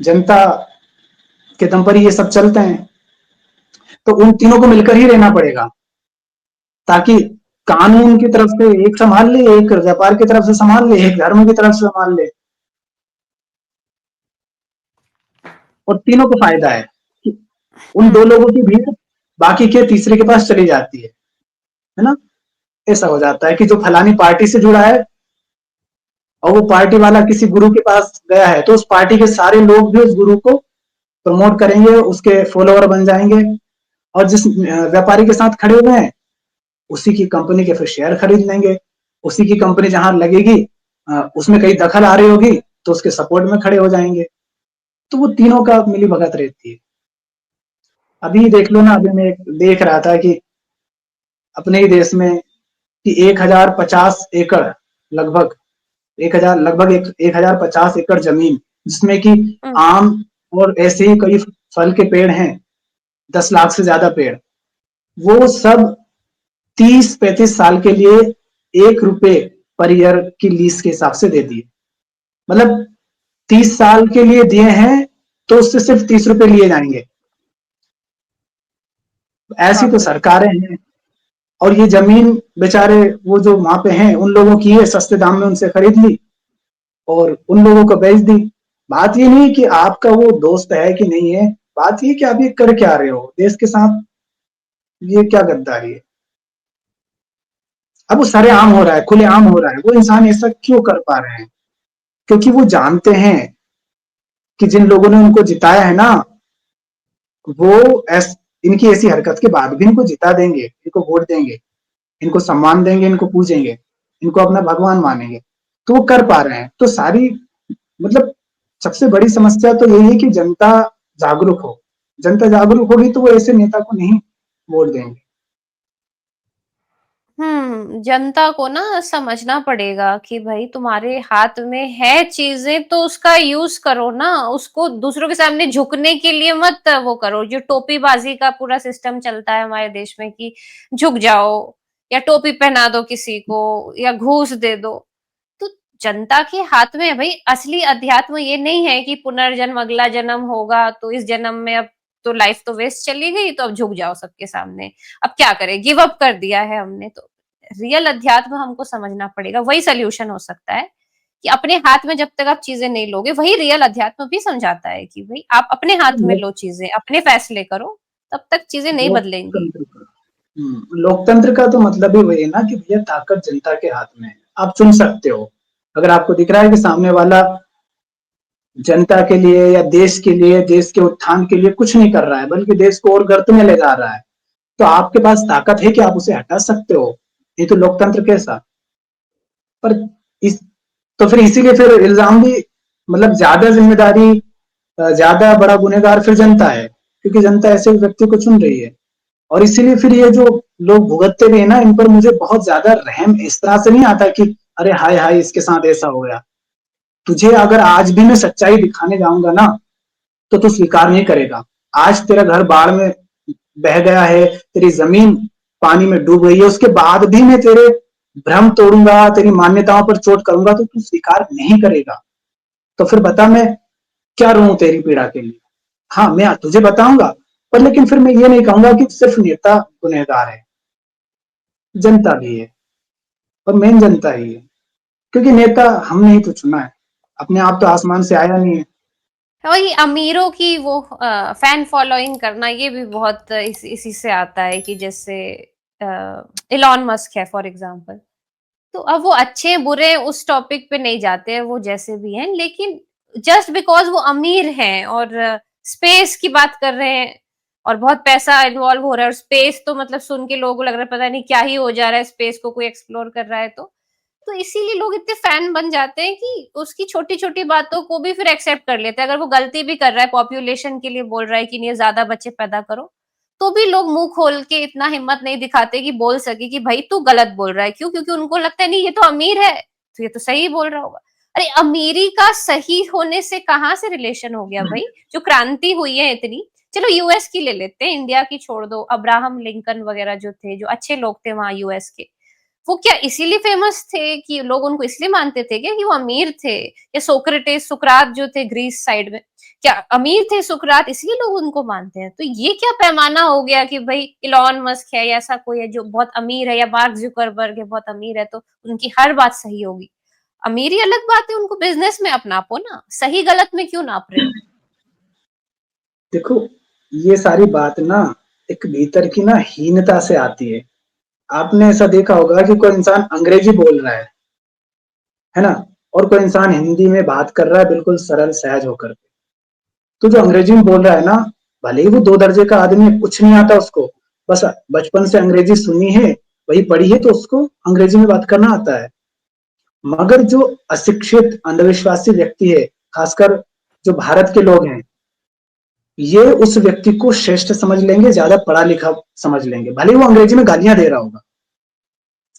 जनता के दम पर ही ये सब चलते हैं, तो उन तीनों को मिलकर ही रहना पड़ेगा, ताकि कानून की तरफ से एक संभाल ले, एक व्यापार की तरफ से संभाल ले, एक धर्म की तरफ से संभाल ले, और तीनों को फायदा है कि उन दो लोगों की भीड़ बाकी के तीसरे के पास चली जाती है ना। ऐसा हो जाता है कि जो फलानी पार्टी से जुड़ा है और वो पार्टी वाला किसी गुरु के पास गया है तो उस पार्टी के सारे लोग भी उस गुरु को प्रमोट करेंगे, उसके फॉलोअर बन जाएंगे, और जिस व्यापारी के साथ खड़े हुए हैं उसी की कंपनी के फिर शेयर खरीद लेंगे। उसी की कंपनी जहां लगेगी उसमें कहीं दखल आ रही होगी तो उसके सपोर्ट में खड़े हो जाएंगे। तो वो तीनों का मिली भगत रहती है। अभी देख लो ना, अभी मैं देख रहा था कि अपने ही देश में कि 1050 एकड़, लगभग 1050 एकड़ जमीन, जिसमें कि आम और ऐसे ही कई फल के पेड़ हैं, 10 लाख से ज्यादा पेड़, वो सब 30-35 साल के लिए 1 रुपए पर ईयर की लीज के हिसाब से दे दिए। मतलब 30 साल के लिए दिए हैं तो उससे सिर्फ 30 रुपए लिए जाएंगे। ऐसी तो सरकारें हैं। और ये जमीन बेचारे वो जो वहां पे हैं उन लोगों की है, सस्ते दाम में उनसे खरीद ली और उन लोगों को बेच दी। बात ये नहीं कि आपका वो दोस्त है कि नहीं है, बात ये कि आप ये कर क्या रहे हो देश के साथ, ये क्या गद्दारी है। अब वो सरेआम हो रहा है, खुलेआम हो रहा है, वो इंसान ऐसा क्यों कर पा रहे हैं? क्योंकि वो जानते हैं कि जिन लोगों ने उनको जिताया है ना, वो इनकी ऐसी हरकत के बाद भी इनको जिता देंगे, इनको वोट देंगे, इनको सम्मान देंगे, इनको पूजेंगे, इनको अपना भगवान मानेंगे, तो वो कर पा रहे हैं। तो सारी, मतलब सबसे बड़ी समस्या तो यही है कि जनता जागरूक हो। जनता जागरूक होगी तो वो ऐसे नेता को नहीं वोट देंगे। जनता को ना समझना पड़ेगा कि भाई तुम्हारे हाथ में है चीजें तो उसका यूज करो ना, उसको दूसरों के सामने झुकने के लिए मत वो करो। जो टोपीबाजी का पूरा सिस्टम चलता है हमारे देश में कि झुक जाओ या टोपी पहना दो किसी को या घूस दे दो, तो जनता के हाथ में है भाई। असली अध्यात्म ये नहीं है कि पुनर्जन्म, अगला जन्म होगा तो इस जन्म में अब तो लाइफ तो वेस्ट चली गई तो अब झुक जाओ सबके सामने, अब क्या करें, गिव अप कर दिया है हमने। तो रियल अध्यात्म हमको समझना पड़ेगा, वही सोल्यूशन हो सकता है कि अपने हाथ में जब तक आप चीजें नहीं लोगे, वही रियल अध्यात्म भी समझाता है कि भाई आप अपने हाथ में लो चीजें, अपने फैसले करो, तब तक चीजें नहीं बदलेंगी। लोकतंत्र का तो मतलब ही वही है ना कि भैया ताकत जनता के हाथ में है, आप चुन सकते हो। अगर आपको दिख रहा है कि सामने वाला जनता के लिए या देश के लिए, देश के उत्थान के लिए कुछ नहीं कर रहा है, बल्कि देश को और गर्त में ले जा रहा है, तो आपके पास ताकत है कि आप उसे हटा सकते हो। ये तो लोकतंत्र कैसा। पर इस तो फिर इसीलिए फिर इल्जाम भी, मतलब ज्यादा जिम्मेदारी, ज्यादा बड़ा गुनहगार फिर जनता है, क्योंकि जनता ऐसे व्यक्ति को चुन रही है। और इसीलिए फिर ये जो लोग भुगतते भी है ना, इन पर मुझे बहुत ज्यादा रहम इस तरह से नहीं आता कि अरे हाय हाय इसके साथ ऐसा हो गया। तुझे अगर आज भी मैं सच्चाई दिखाने जाऊंगा ना, तो तू स्वीकार नहीं करेगा। आज तेरा घर बाढ़ में बह गया है, तेरी जमीन पानी में डूब गई है, उसके बाद भी मैं तेरे भ्रम तोड़ूंगा, तेरी मान्यताओं पर चोट करूंगा, तो तू स्वीकार नहीं करेगा। तो फिर बता मैं क्या रहूं तेरी पीड़ा के लिए। हाँ, मैं तुझे बताऊंगा, पर लेकिन फिर मैं ये नहीं कहूंगा कि सिर्फ नेता गुनहगार है, जनता भी है, और मेन जनता ही है, क्योंकि नेता हमने ही तो चुना है, अपने आप तो आसमान से आया नहीं है। वही अमीरों की वो फैन फॉलोइंग करना, ये भी बहुत इसी से आता है कि जैसे इलॉन मस्क है फॉर एग्जांपल, तो अब वो अच्छे बुरे उस टॉपिक पे नहीं जाते हैं, वो जैसे भी हैं, लेकिन जस्ट बिकॉज वो अमीर हैं और स्पेस की बात कर रहे हैं और बहुत पैसा इन्वॉल्व हो रहा है, और स्पेस तो मतलब सुन के लोगों को लग रहा है पता नहीं क्या ही हो जा रहा है, स्पेस को कोई एक्सप्लोर कर रहा है, तो इसीलिए लोग इतने फैन बन जाते हैं कि उसकी छोटी छोटी बातों को भी फिर एक्सेप्ट कर लेते हैं। अगर वो गलती भी कर रहा है, पॉपुलेशन के लिए बोल रहा है कि नहीं ज्यादा बच्चे पैदा करो, तो भी लोग मुंह खोल के इतना हिम्मत नहीं दिखाते कि बोल सके कि भाई तू गलत बोल रहा है। क्यों? क्योंकि उनको लगता है नहीं ये तो अमीर है, तो ये तो सही बोल रहा होगा। अरे अमीरी का सही होने से कहाँ से रिलेशन हो गया भाई? जो क्रांति हुई है इतनी, चलो यूएस की ले लेते हैं, इंडिया की छोड़ दो, अब्राहम लिंकन वगैरह जो थे, जो अच्छे लोग थे वहां यूएस के, वो क्या इसीलिए फेमस थे कि लोग उनको इसलिए मानते थे क्या कि वो अमीर थे? या सोक्रेटिस, सुकरात जो थे ग्रीस साइड में, क्या अमीर थे सुकरात इसलिए लोग उनको मानते हैं? तो ये क्या पैमाना हो गया कि भाई इलॉन मस्क है या ऐसा कोई है जो बहुत अमीर है, या मार्क जुकरबर्ग है बहुत अमीर है, तो उनकी हर बात सही होगी। अमीरी अलग बात है, उनको बिजनेस में अपनापो ना, सही गलत में क्यों नाप रहे हो? देखो, ये सारी बात ना एक भीतर की ना हीनता से आती है। आपने ऐसा देखा होगा कि कोई इंसान अंग्रेजी बोल रहा है ना, और कोई इंसान हिंदी में बात कर रहा है बिल्कुल सरल सहज होकर के। तो जो अंग्रेजी में बोल रहा है ना, भले ही वो 2 दर्जे का आदमी है, कुछ नहीं आता उसको, बस बचपन से अंग्रेजी सुनी है, वही पढ़ी है, तो उसको अंग्रेजी में बात करना आता है। मगर जो अशिक्षित अंधविश्वासी व्यक्ति है, खासकर जो भारत के लोग हैं, ये उस व्यक्ति को श्रेष्ठ समझ लेंगे, ज्यादा पढ़ा लिखा समझ लेंगे, भले ही वो अंग्रेजी में गालियां दे रहा होगा,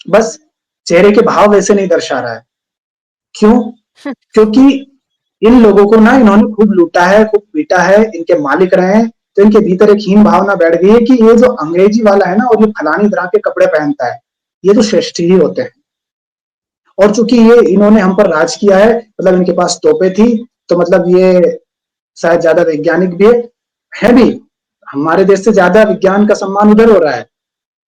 बस चेहरे के भाव वैसे नहीं दर्शा रहा है। क्यों? क्योंकि इन लोगों को ना इन्होंने खूब लूटा है, खूब पीटा है, इनके मालिक रहे हैं, तो इनके भीतर एक हीन भावना बैठ गई है कि ये जो अंग्रेजी वाला है ना, और ये फलानी तरह के कपड़े पहनता है, ये तो श्रेष्ठ ही होते हैं। और चूंकि ये इन्होंने हम पर राज किया है, मतलब इनके पास तोपे थी, तो मतलब ये शायद ज्यादा वैज्ञानिक भी है भी, हमारे देश से ज्यादा विज्ञान का सम्मान उधर हो रहा है,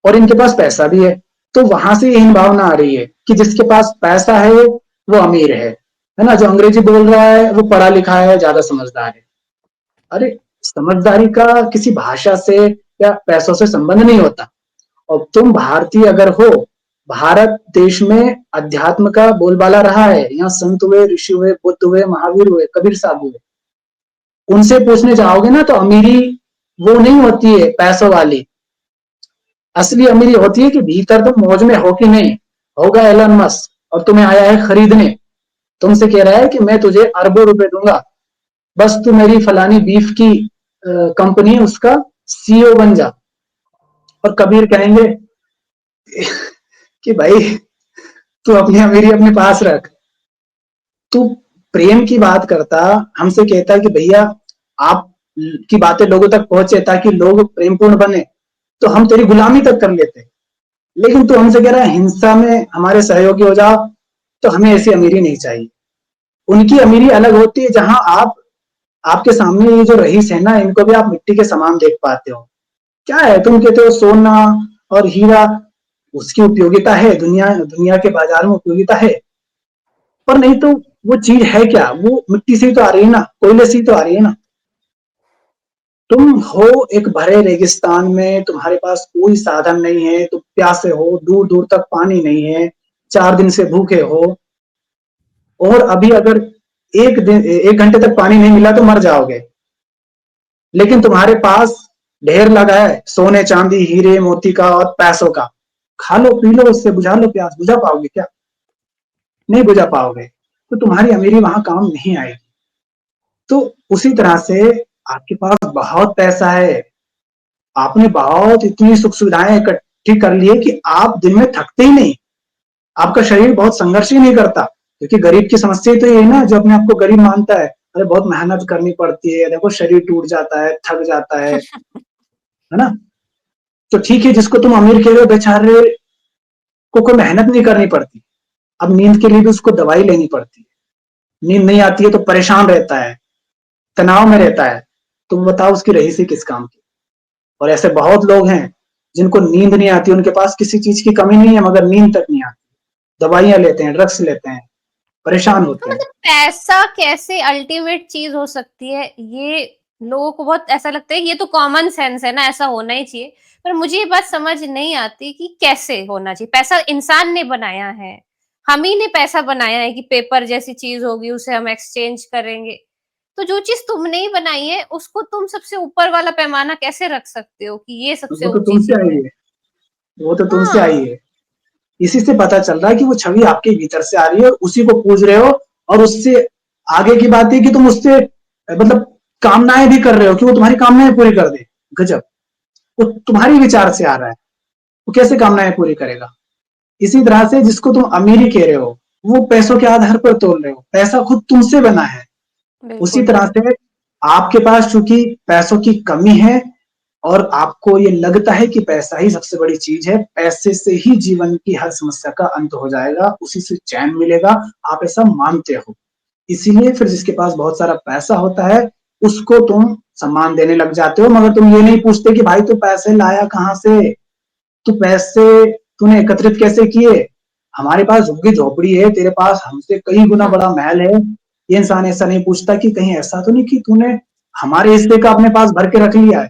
और इनके पास पैसा भी है। तो वहां से हीन भावना आ रही है कि जिसके पास पैसा है वो अमीर है ना, जो अंग्रेजी बोल रहा है वो पढ़ा लिखा है, ज्यादा समझदार है। अरे, समझदारी का किसी भाषा से या पैसों से संबंध नहीं होता। और तुम भारतीय अगर हो, भारत देश में अध्यात्म का बोलबाला रहा है, यहाँ संत हुए, ऋषि हुए, बुद्ध हुए, महावीर हुए, कबीर साहब हुए, उनसे पूछने जाओगे ना, तो अमीरी वो नहीं होती है पैसों वाली। असली अमीरी होती है कि भीतर तुम मौज में हो कि नहीं। होगा एलन मस्क और तुम्हें आया है खरीदने, तुमसे कह रहा है कि मैं तुझे अरबों रुपए दूंगा, बस तू मेरी फलानी बीफ की कंपनी उसका सीईओ बन जा। और कबीर कहेंगे कि भाई तू अपनी अमीरी अपने पास रख, तू प्रेम की बात करता, हमसे कहता कि भैया आप की बातें लोगों तक पहुंचे ताकि लोग प्रेमपूर्ण बने, तो हम तेरी गुलामी तक कर लेते। लेकिन तू हमसे कह रहा है हिंसा में हमारे सहयोगी हो जाओ, तो हमें ऐसी अमीरी नहीं चाहिए। उनकी अमीरी अलग होती है, जहां आप, आपके सामने ये जो रईस है ना, इनको भी आप मिट्टी के समान देख पाते हो। क्या है, तुम कहते हो सोना और हीरा, उसकी उपयोगिता है, दुनिया दुनिया के बाजार में उपयोगिता है, पर नहीं तो वो चीज है क्या, वो मिट्टी से ही तो आ रही है ना, कोयले से ही तो आ रही है ना। तुम हो एक भरे रेगिस्तान में, तुम्हारे पास कोई साधन नहीं है, तुम प्यासे हो, दूर दूर तक पानी नहीं है, 4 दिन से भूखे हो, और अभी अगर 1 घंटे तक पानी नहीं मिला तो मर जाओगे। लेकिन तुम्हारे पास ढेर लगा है सोने चांदी हीरे मोती का और पैसों का, खा लो पी लो, उससे बुझा लो प्यास। बुझा पाओगे क्या? नहीं बुझा पाओगे। तो तुम्हारी अमीरी वहां काम नहीं आएगी। तो उसी तरह से आपके पास बहुत पैसा है, आपने बहुत इतनी सुख सुविधाएं इकट्ठी कर ली है कि आप दिन में थकते ही नहीं, आपका शरीर बहुत संघर्ष ही नहीं करता। क्योंकि गरीब की समस्या तो ये है ना, जो अपने आप को गरीब मानता है, अरे बहुत मेहनत करनी पड़ती है, देखो शरीर टूट जाता है, थक जाता है ना। तो ठीक है, जिसको तुम अमीर कह रहे हो, बेचारे को कोई मेहनत नहीं करनी पड़ती। अब नींद के लिए भी उसको दवाई लेनी पड़ती है, नींद नहीं आती है तो परेशान रहता है, तनाव में रहता है। तुम बताओ उसकी रहीसी किस काम की। और ऐसे बहुत लोग हैं जिनको नींद नहीं आती, उनके पास किसी चीज की कमी नहीं है मगर नींद तक नहीं आती, दवाइयां लेते हैं, ड्रग्स लेते हैं, परेशान तो होते हैं। मतलब पैसा कैसे अल्टीमेट चीज हो सकती है, ये लोगों को बहुत ऐसा लगता है कि ये तो कॉमन सेंस है ना, ऐसा होना ही चाहिए। पर मुझे ये बात समझ नहीं आती कि कैसे होना चाहिए। पैसा इंसान ने बनाया है, हम ही ने पैसा बनाया है कि पेपर जैसी चीज होगी, उसे हम एक्सचेंज करेंगे। तो जो चीज तुमने ही बनाई है उसको तुम सबसे ऊपर वाला पैमाना कैसे रख सकते हो कि ये सबसे वो तो ऊंची तुमसे चीज आई है? है, वो तो तुमसे आई हाँ। है। इसी से पता चल रहा है कि वो छवि आपके भीतर से आ रही है और उसी को पूज रहे हो। और उससे आगे की बात है कि तुम उससे मतलब कामनाएं भी कर रहे हो कि वो तुम्हारी कामनाएं पूरी कर दे। गजब, वो तुम्हारी विचार से आ रहा है, वो कैसे कामनाएं पूरी करेगा। इसी तरह से जिसको तुम अमीरी कह रहे हो, वो पैसों के आधार पर तोल रहे हो, पैसा खुद तुमसे बना है। उसी बिल्कुल। तरह से आपके पास चूंकि पैसों की कमी है और आपको ये लगता है कि पैसा ही सबसे बड़ी चीज है, पैसे से ही जीवन की हर समस्या का अंत हो जाएगा, उसी से चैन मिलेगा, आप ऐसा मानते हो। इसीलिए फिर जिसके पास बहुत सारा पैसा होता है उसको तुम सम्मान देने लग जाते हो, मगर तुम ये नहीं पूछते कि भाई तू पैसे लाया कहां से, तू पैसे तूने एकत्रित कैसे किए। हमारे पास झुग्गी झोपड़ी है, तेरे पास हमसे कई गुना हम्म। बड़ा महल है। ये इंसान ऐसा नहीं पूछता कि कहीं ऐसा तो नहीं कि तूने हमारे हिस्से का अपने पास भर के रख लिया है।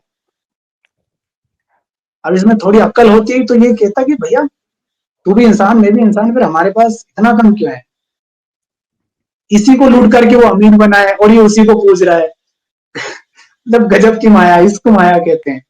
अब इसमें थोड़ी अक्ल होती तो ये कहता कि भैया तू भी इंसान मैं भी इंसान, फिर हमारे पास इतना कम क्यों है। इसी को लूट करके वो अमीर बना है और ये उसी को पूज रहा है। मतलब गजब की माया, इसको माया कहते हैं।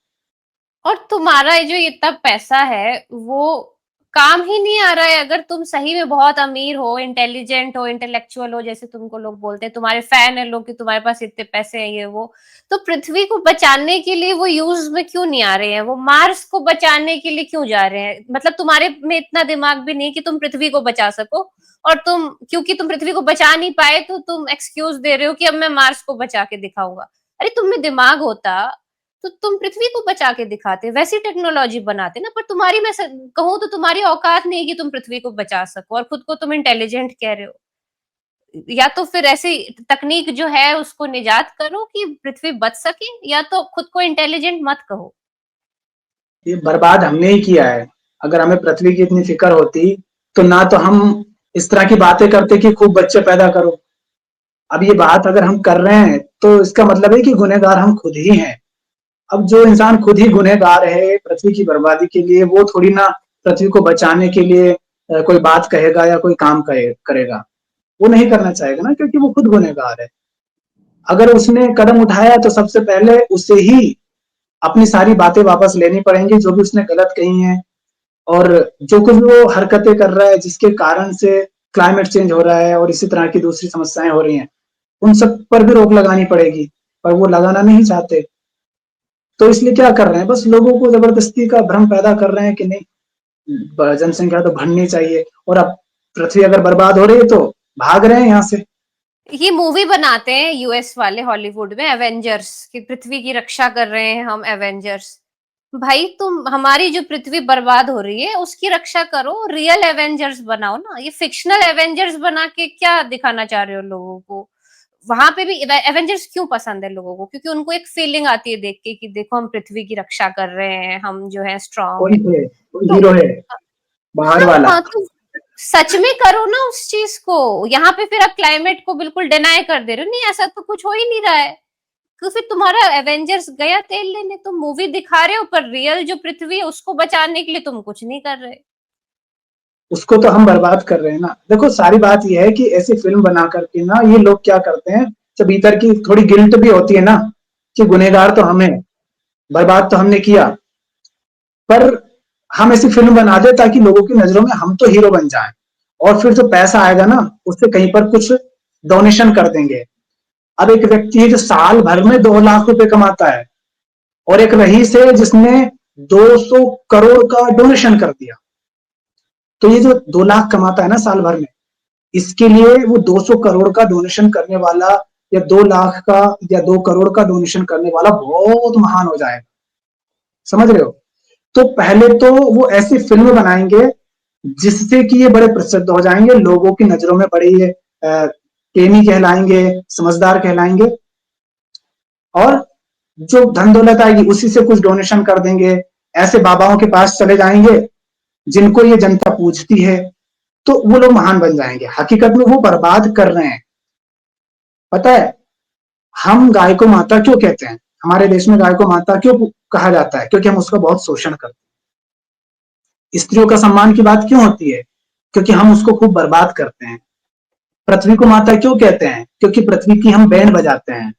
और तुम्हारा ये जो इतना पैसा है वो काम ही नहीं आ रहा है। अगर तुम सही में बहुत अमीर हो, इंटेलिजेंट हो, इंटेलेक्चुअल हो, जैसे तुमको लोग बोलते हैं, तुम्हारे फैन है लोग कि तुम्हारे पास इतने पैसे हैं ये वो, तो पृथ्वी को बचाने के लिए वो यूज में क्यों नहीं आ रहे हैं? वो मार्स को बचाने के लिए क्यों जा रहे हैं? मतलब तुम्हारे में इतना दिमाग भी नहीं कि तुम पृथ्वी को बचा सको। और तुम क्योंकि तुम पृथ्वी को बचा नहीं पाए तो तुम एक्सक्यूज दे रहे हो कि अब मैं मार्स को बचा के दिखाऊंगा। अरे तुम में दिमाग होता तो तुम पृथ्वी को बचा के दिखाते, वैसी टेक्नोलॉजी बनाते ना। पर तुम्हारी, मैं कहूँ तो तुम्हारी औकात नहीं कि तुम पृथ्वी को बचा सको, और खुद को तुम इंटेलिजेंट कह रहे हो। या तो फिर ऐसी तकनीक जो है उसको निजात करो कि पृथ्वी बच सके, या तो खुद को इंटेलिजेंट मत कहो। ये बर्बाद हमने ही किया है। अगर हमें पृथ्वी की इतनी फिक्र होती तो ना तो हम इस तरह की बातें करते कि खूब बच्चे पैदा करो। अब ये बात अगर हम कर रहे हैं तो इसका मतलब है कि गुनहगार हम खुद ही हैं। अब जो इंसान खुद ही गुनहगार है पृथ्वी की बर्बादी के लिए, वो थोड़ी ना पृथ्वी को बचाने के लिए कोई बात कहेगा या कोई काम करेगा। वो नहीं करना चाहेगा ना, क्योंकि वो खुद गुनहगार है। अगर उसने कदम उठाया तो सबसे पहले उसे ही अपनी सारी बातें वापस लेनी पड़ेंगी जो भी उसने गलत कही हैं। और जो कुछ भी वो हरकतें कर रहा है जिसके कारण से क्लाइमेट चेंज हो रहा है और इसी तरह की दूसरी समस्याएं हो रही हैं, उन सब पर भी रोक लगानी पड़ेगी। पर वो लगाना नहीं चाहते, तो इसलिए क्या कर रहे हैं, बस लोगों को जबरदस्ती का भ्रम पैदा कर रहे हैं कि नहीं जनसंख्या तो बढ़नी चाहिए, और अब पृथ्वी अगर बर्बाद हो रही है तो भाग रहे हैं यहाँ से। ये मूवी बनाते हैं यूएस वाले हॉलीवुड में, एवेंजर्स, कि पृथ्वी की रक्षा कर रहे हैं हम एवेंजर्स। भाई तुम हमारी जो पृथ्वी बर्बाद हो रही है उसकी रक्षा करो, रियल एवेंजर्स बनाओ ना। ये फिक्शनल एवेंजर्स बना के क्या दिखाना चाह रहे हो लोगों को? वहां पे भी एवेंजर्स क्यों पसंद है लोगों को? क्योंकि उनको एक फीलिंग आती है देख के कि देखो हम पृथ्वी की रक्षा कर रहे हैं, हम जो है स्ट्रांग कोई है। है, कोई तो हीरो है बाहर हाँ वाला। हाँ, तो सच में करो ना उस चीज को। यहाँ पे फिर आप क्लाइमेट को बिल्कुल डिनाई कर दे रहे हो, नहीं ऐसा तो कुछ हो ही नहीं रहा है। तो फिर तुम्हारा एवेंजर्स गया तेल लेने, तुम मूवी दिखा रहे हो पर रियल जो पृथ्वी है उसको बचाने के लिए तुम कुछ नहीं कर रहे। उसको तो हम बर्बाद कर रहे हैं ना। देखो सारी बात यह है कि ऐसी फिल्म बना करके ना ये लोग क्या करते हैं, जब भीतर की थोड़ी गिल्ट भी होती है ना कि गुनहगार तो हमें, बर्बाद तो हमने किया, पर हम ऐसी फिल्म बना दे ताकि लोगों की नजरों में हम तो हीरो बन जाएं, और फिर जो पैसा आएगा ना उससे कहीं पर कुछ डोनेशन कर देंगे। अब एक व्यक्ति है जो साल भर में 2 लाख रुपए कमाता है, और एक रईस है जिसने 200 करोड़ का डोनेशन कर दिया। तो ये जो 2 लाख कमाता है ना साल भर में, इसके लिए वो 200 करोड़ का डोनेशन करने वाला या 2 लाख का या 2 करोड़ का डोनेशन करने वाला बहुत महान हो जाएगा। समझ रहे हो? तो पहले तो वो ऐसी फिल्म बनाएंगे जिससे कि ये बड़े प्रसिद्ध हो जाएंगे, लोगों की नजरों में बड़े ये प्रेमी कहलाएंगे, समझदार कहलाएंगे, और जो धन दौलत आएगी उसी से कुछ डोनेशन कर देंगे। ऐसे बाबाओं के पास चले जाएंगे जिनको ये जनता पूजती है, तो वो लोग महान बन जाएंगे। हकीकत में वो बर्बाद कर रहे हैं। पता है हम गाय को माता क्यों कहते हैं? हमारे देश में गाय को माता क्यों कहा जाता है? क्योंकि हम उसका बहुत शोषण करते हैं। स्त्रियों का सम्मान की बात क्यों होती है? क्योंकि हम उसको खूब बर्बाद करते हैं। पृथ्वी को माता क्यों कहते हैं? क्योंकि पृथ्वी की हम बैंड बजाते हैं।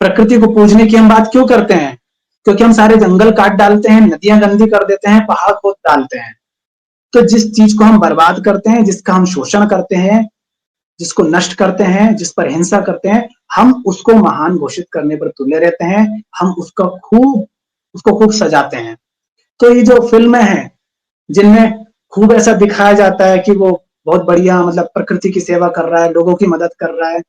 प्रकृति को पूजने की हम बात क्यों करते हैं? क्योंकि हम सारे जंगल काट डालते हैं, नदियां गंदी कर देते हैं, पहाड़ खोद डालते हैं। तो जिस चीज को हम बर्बाद करते हैं, जिसका हम शोषण करते हैं, जिसको नष्ट करते हैं, जिस पर हिंसा करते हैं, हम उसको महान घोषित करने पर तुले रहते हैं। हम उसको खूब सजाते हैं। तो ये जो फिल्में हैं जिनमें खूब ऐसा दिखाया जाता है कि वो बहुत बढ़िया मतलब प्रकृति की सेवा कर रहा है, लोगों की मदद कर रहा है,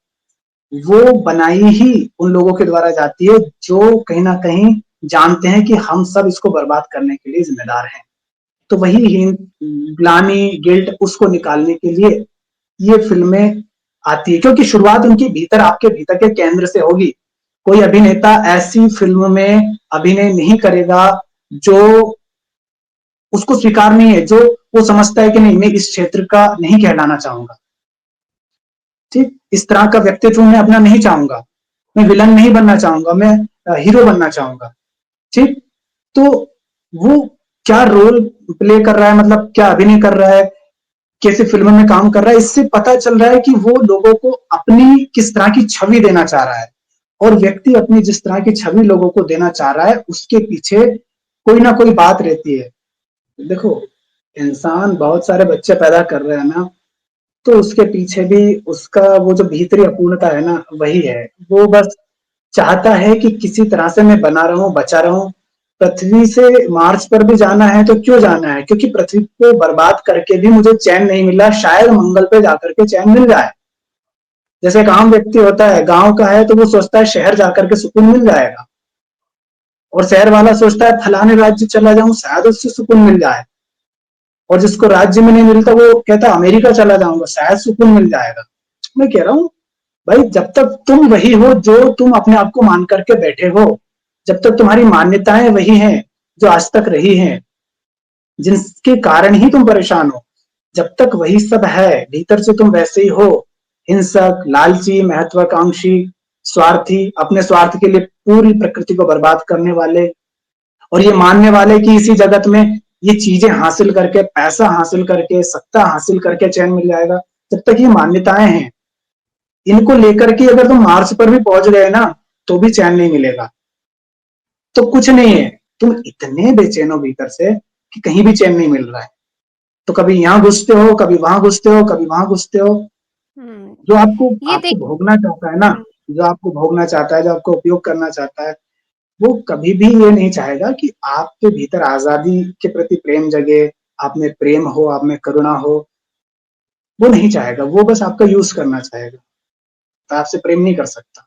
वो बनाई ही उन लोगों के द्वारा जाती है जो कहीं ना कहीं जानते हैं कि हम सब इसको बर्बाद करने के लिए जिम्मेदार हैं। तो वही ग्लानी, गिल्ट, उसको निकालने के लिए ये फिल्में आती है, क्योंकि शुरुआत उनकी भीतर, आपके भीतर के केंद्र से होगी। कोई अभिनेता ऐसी फिल्म में अभिनय नहीं करेगा जो उसको स्वीकार नहीं है, जो वो समझता है कि नहीं मैं इस क्षेत्र का नहीं कहलाना चाहूंगा। ठीक इस तरह का व्यक्तित्व मैं अपना नहीं चाहूंगा, मैं विलन नहीं बनना चाहूंगा, मैं हीरो बनना चाहूंगा। ठीक तो वो क्या रोल प्ले कर रहा है, मतलब क्या अभिनय कर रहा है, कैसे फिल्म में काम कर रहा है, इससे पता चल रहा है कि वो लोगों को अपनी किस तरह की छवि देना चाह रहा है। और व्यक्ति अपनी जिस तरह की छवि लोगों को देना चाह रहा है उसके पीछे कोई ना कोई बात रहती है। देखो इंसान बहुत सारे बच्चे पैदा कर रहे हैं ना, तो उसके पीछे भी उसका वो जो भीतरी अपूर्णता है ना, वही है। वो बस चाहता है कि किसी तरह से मैं बना रहूं, बचा रहूं। पृथ्वी से मार्स पर भी जाना है तो क्यों जाना है? क्योंकि पृथ्वी को बर्बाद करके भी मुझे चैन नहीं मिला, शायद मंगल पे जाकर के चैन मिल जाए। जैसे एक आम व्यक्ति होता है, गांव का है तो वो सोचता है शहर जाकर के सुकून मिल जाएगा, और शहर वाला सोचता है फलाने राज्य चला जाऊं शायद उससे सुकून मिल जाए, और जिसको राज्य में नहीं मिलता वो कहता है अमेरिका चला जाऊंगा शायद सुकून मिल जाएगा। मैं कह रहा हूं भाई, जब तक तुम वही हो जो तुम अपने आप को मान करके बैठे हो, जब तक तुम्हारी मान्यताएं वही हैं जो आज तक रही हैं, जिनके कारण ही तुम परेशान हो, जब तक वही सब है भीतर से तुम वैसे ही हो, हिंसक, लालची, महत्वाकांक्षी, स्वार्थी, अपने स्वार्थ के लिए पूरी प्रकृति को बर्बाद करने वाले, और ये मानने वाले कि इसी जगत में ये चीजें हासिल करके, पैसा हासिल करके, सत्ता हासिल करके चैन मिल जाएगा। जब तक ये मान्यताएं हैं, इनको लेकर के अगर तुम मार्स पर भी पहुंच गए ना तो भी चैन नहीं मिलेगा। तो कुछ नहीं है, तुम इतने बेचैन हो भीतर से कि कहीं भी चैन नहीं मिल रहा है। तो कभी यहाँ घुसते हो, कभी वहां घुसते हो, कभी वहां घुसते हो। जो आपको ये आपको देख भोगना चाहता है ना, जो आपको भोगना चाहता है, जो आपको उपयोग करना चाहता है, वो कभी भी ये नहीं चाहेगा कि आपके भीतर आजादी के प्रति प्रेम जगे, आप में प्रेम हो, आप में करुणा हो। वो नहीं चाहेगा, वो बस आपका यूज करना चाहेगा, तो आपसे प्रेम नहीं कर सकता।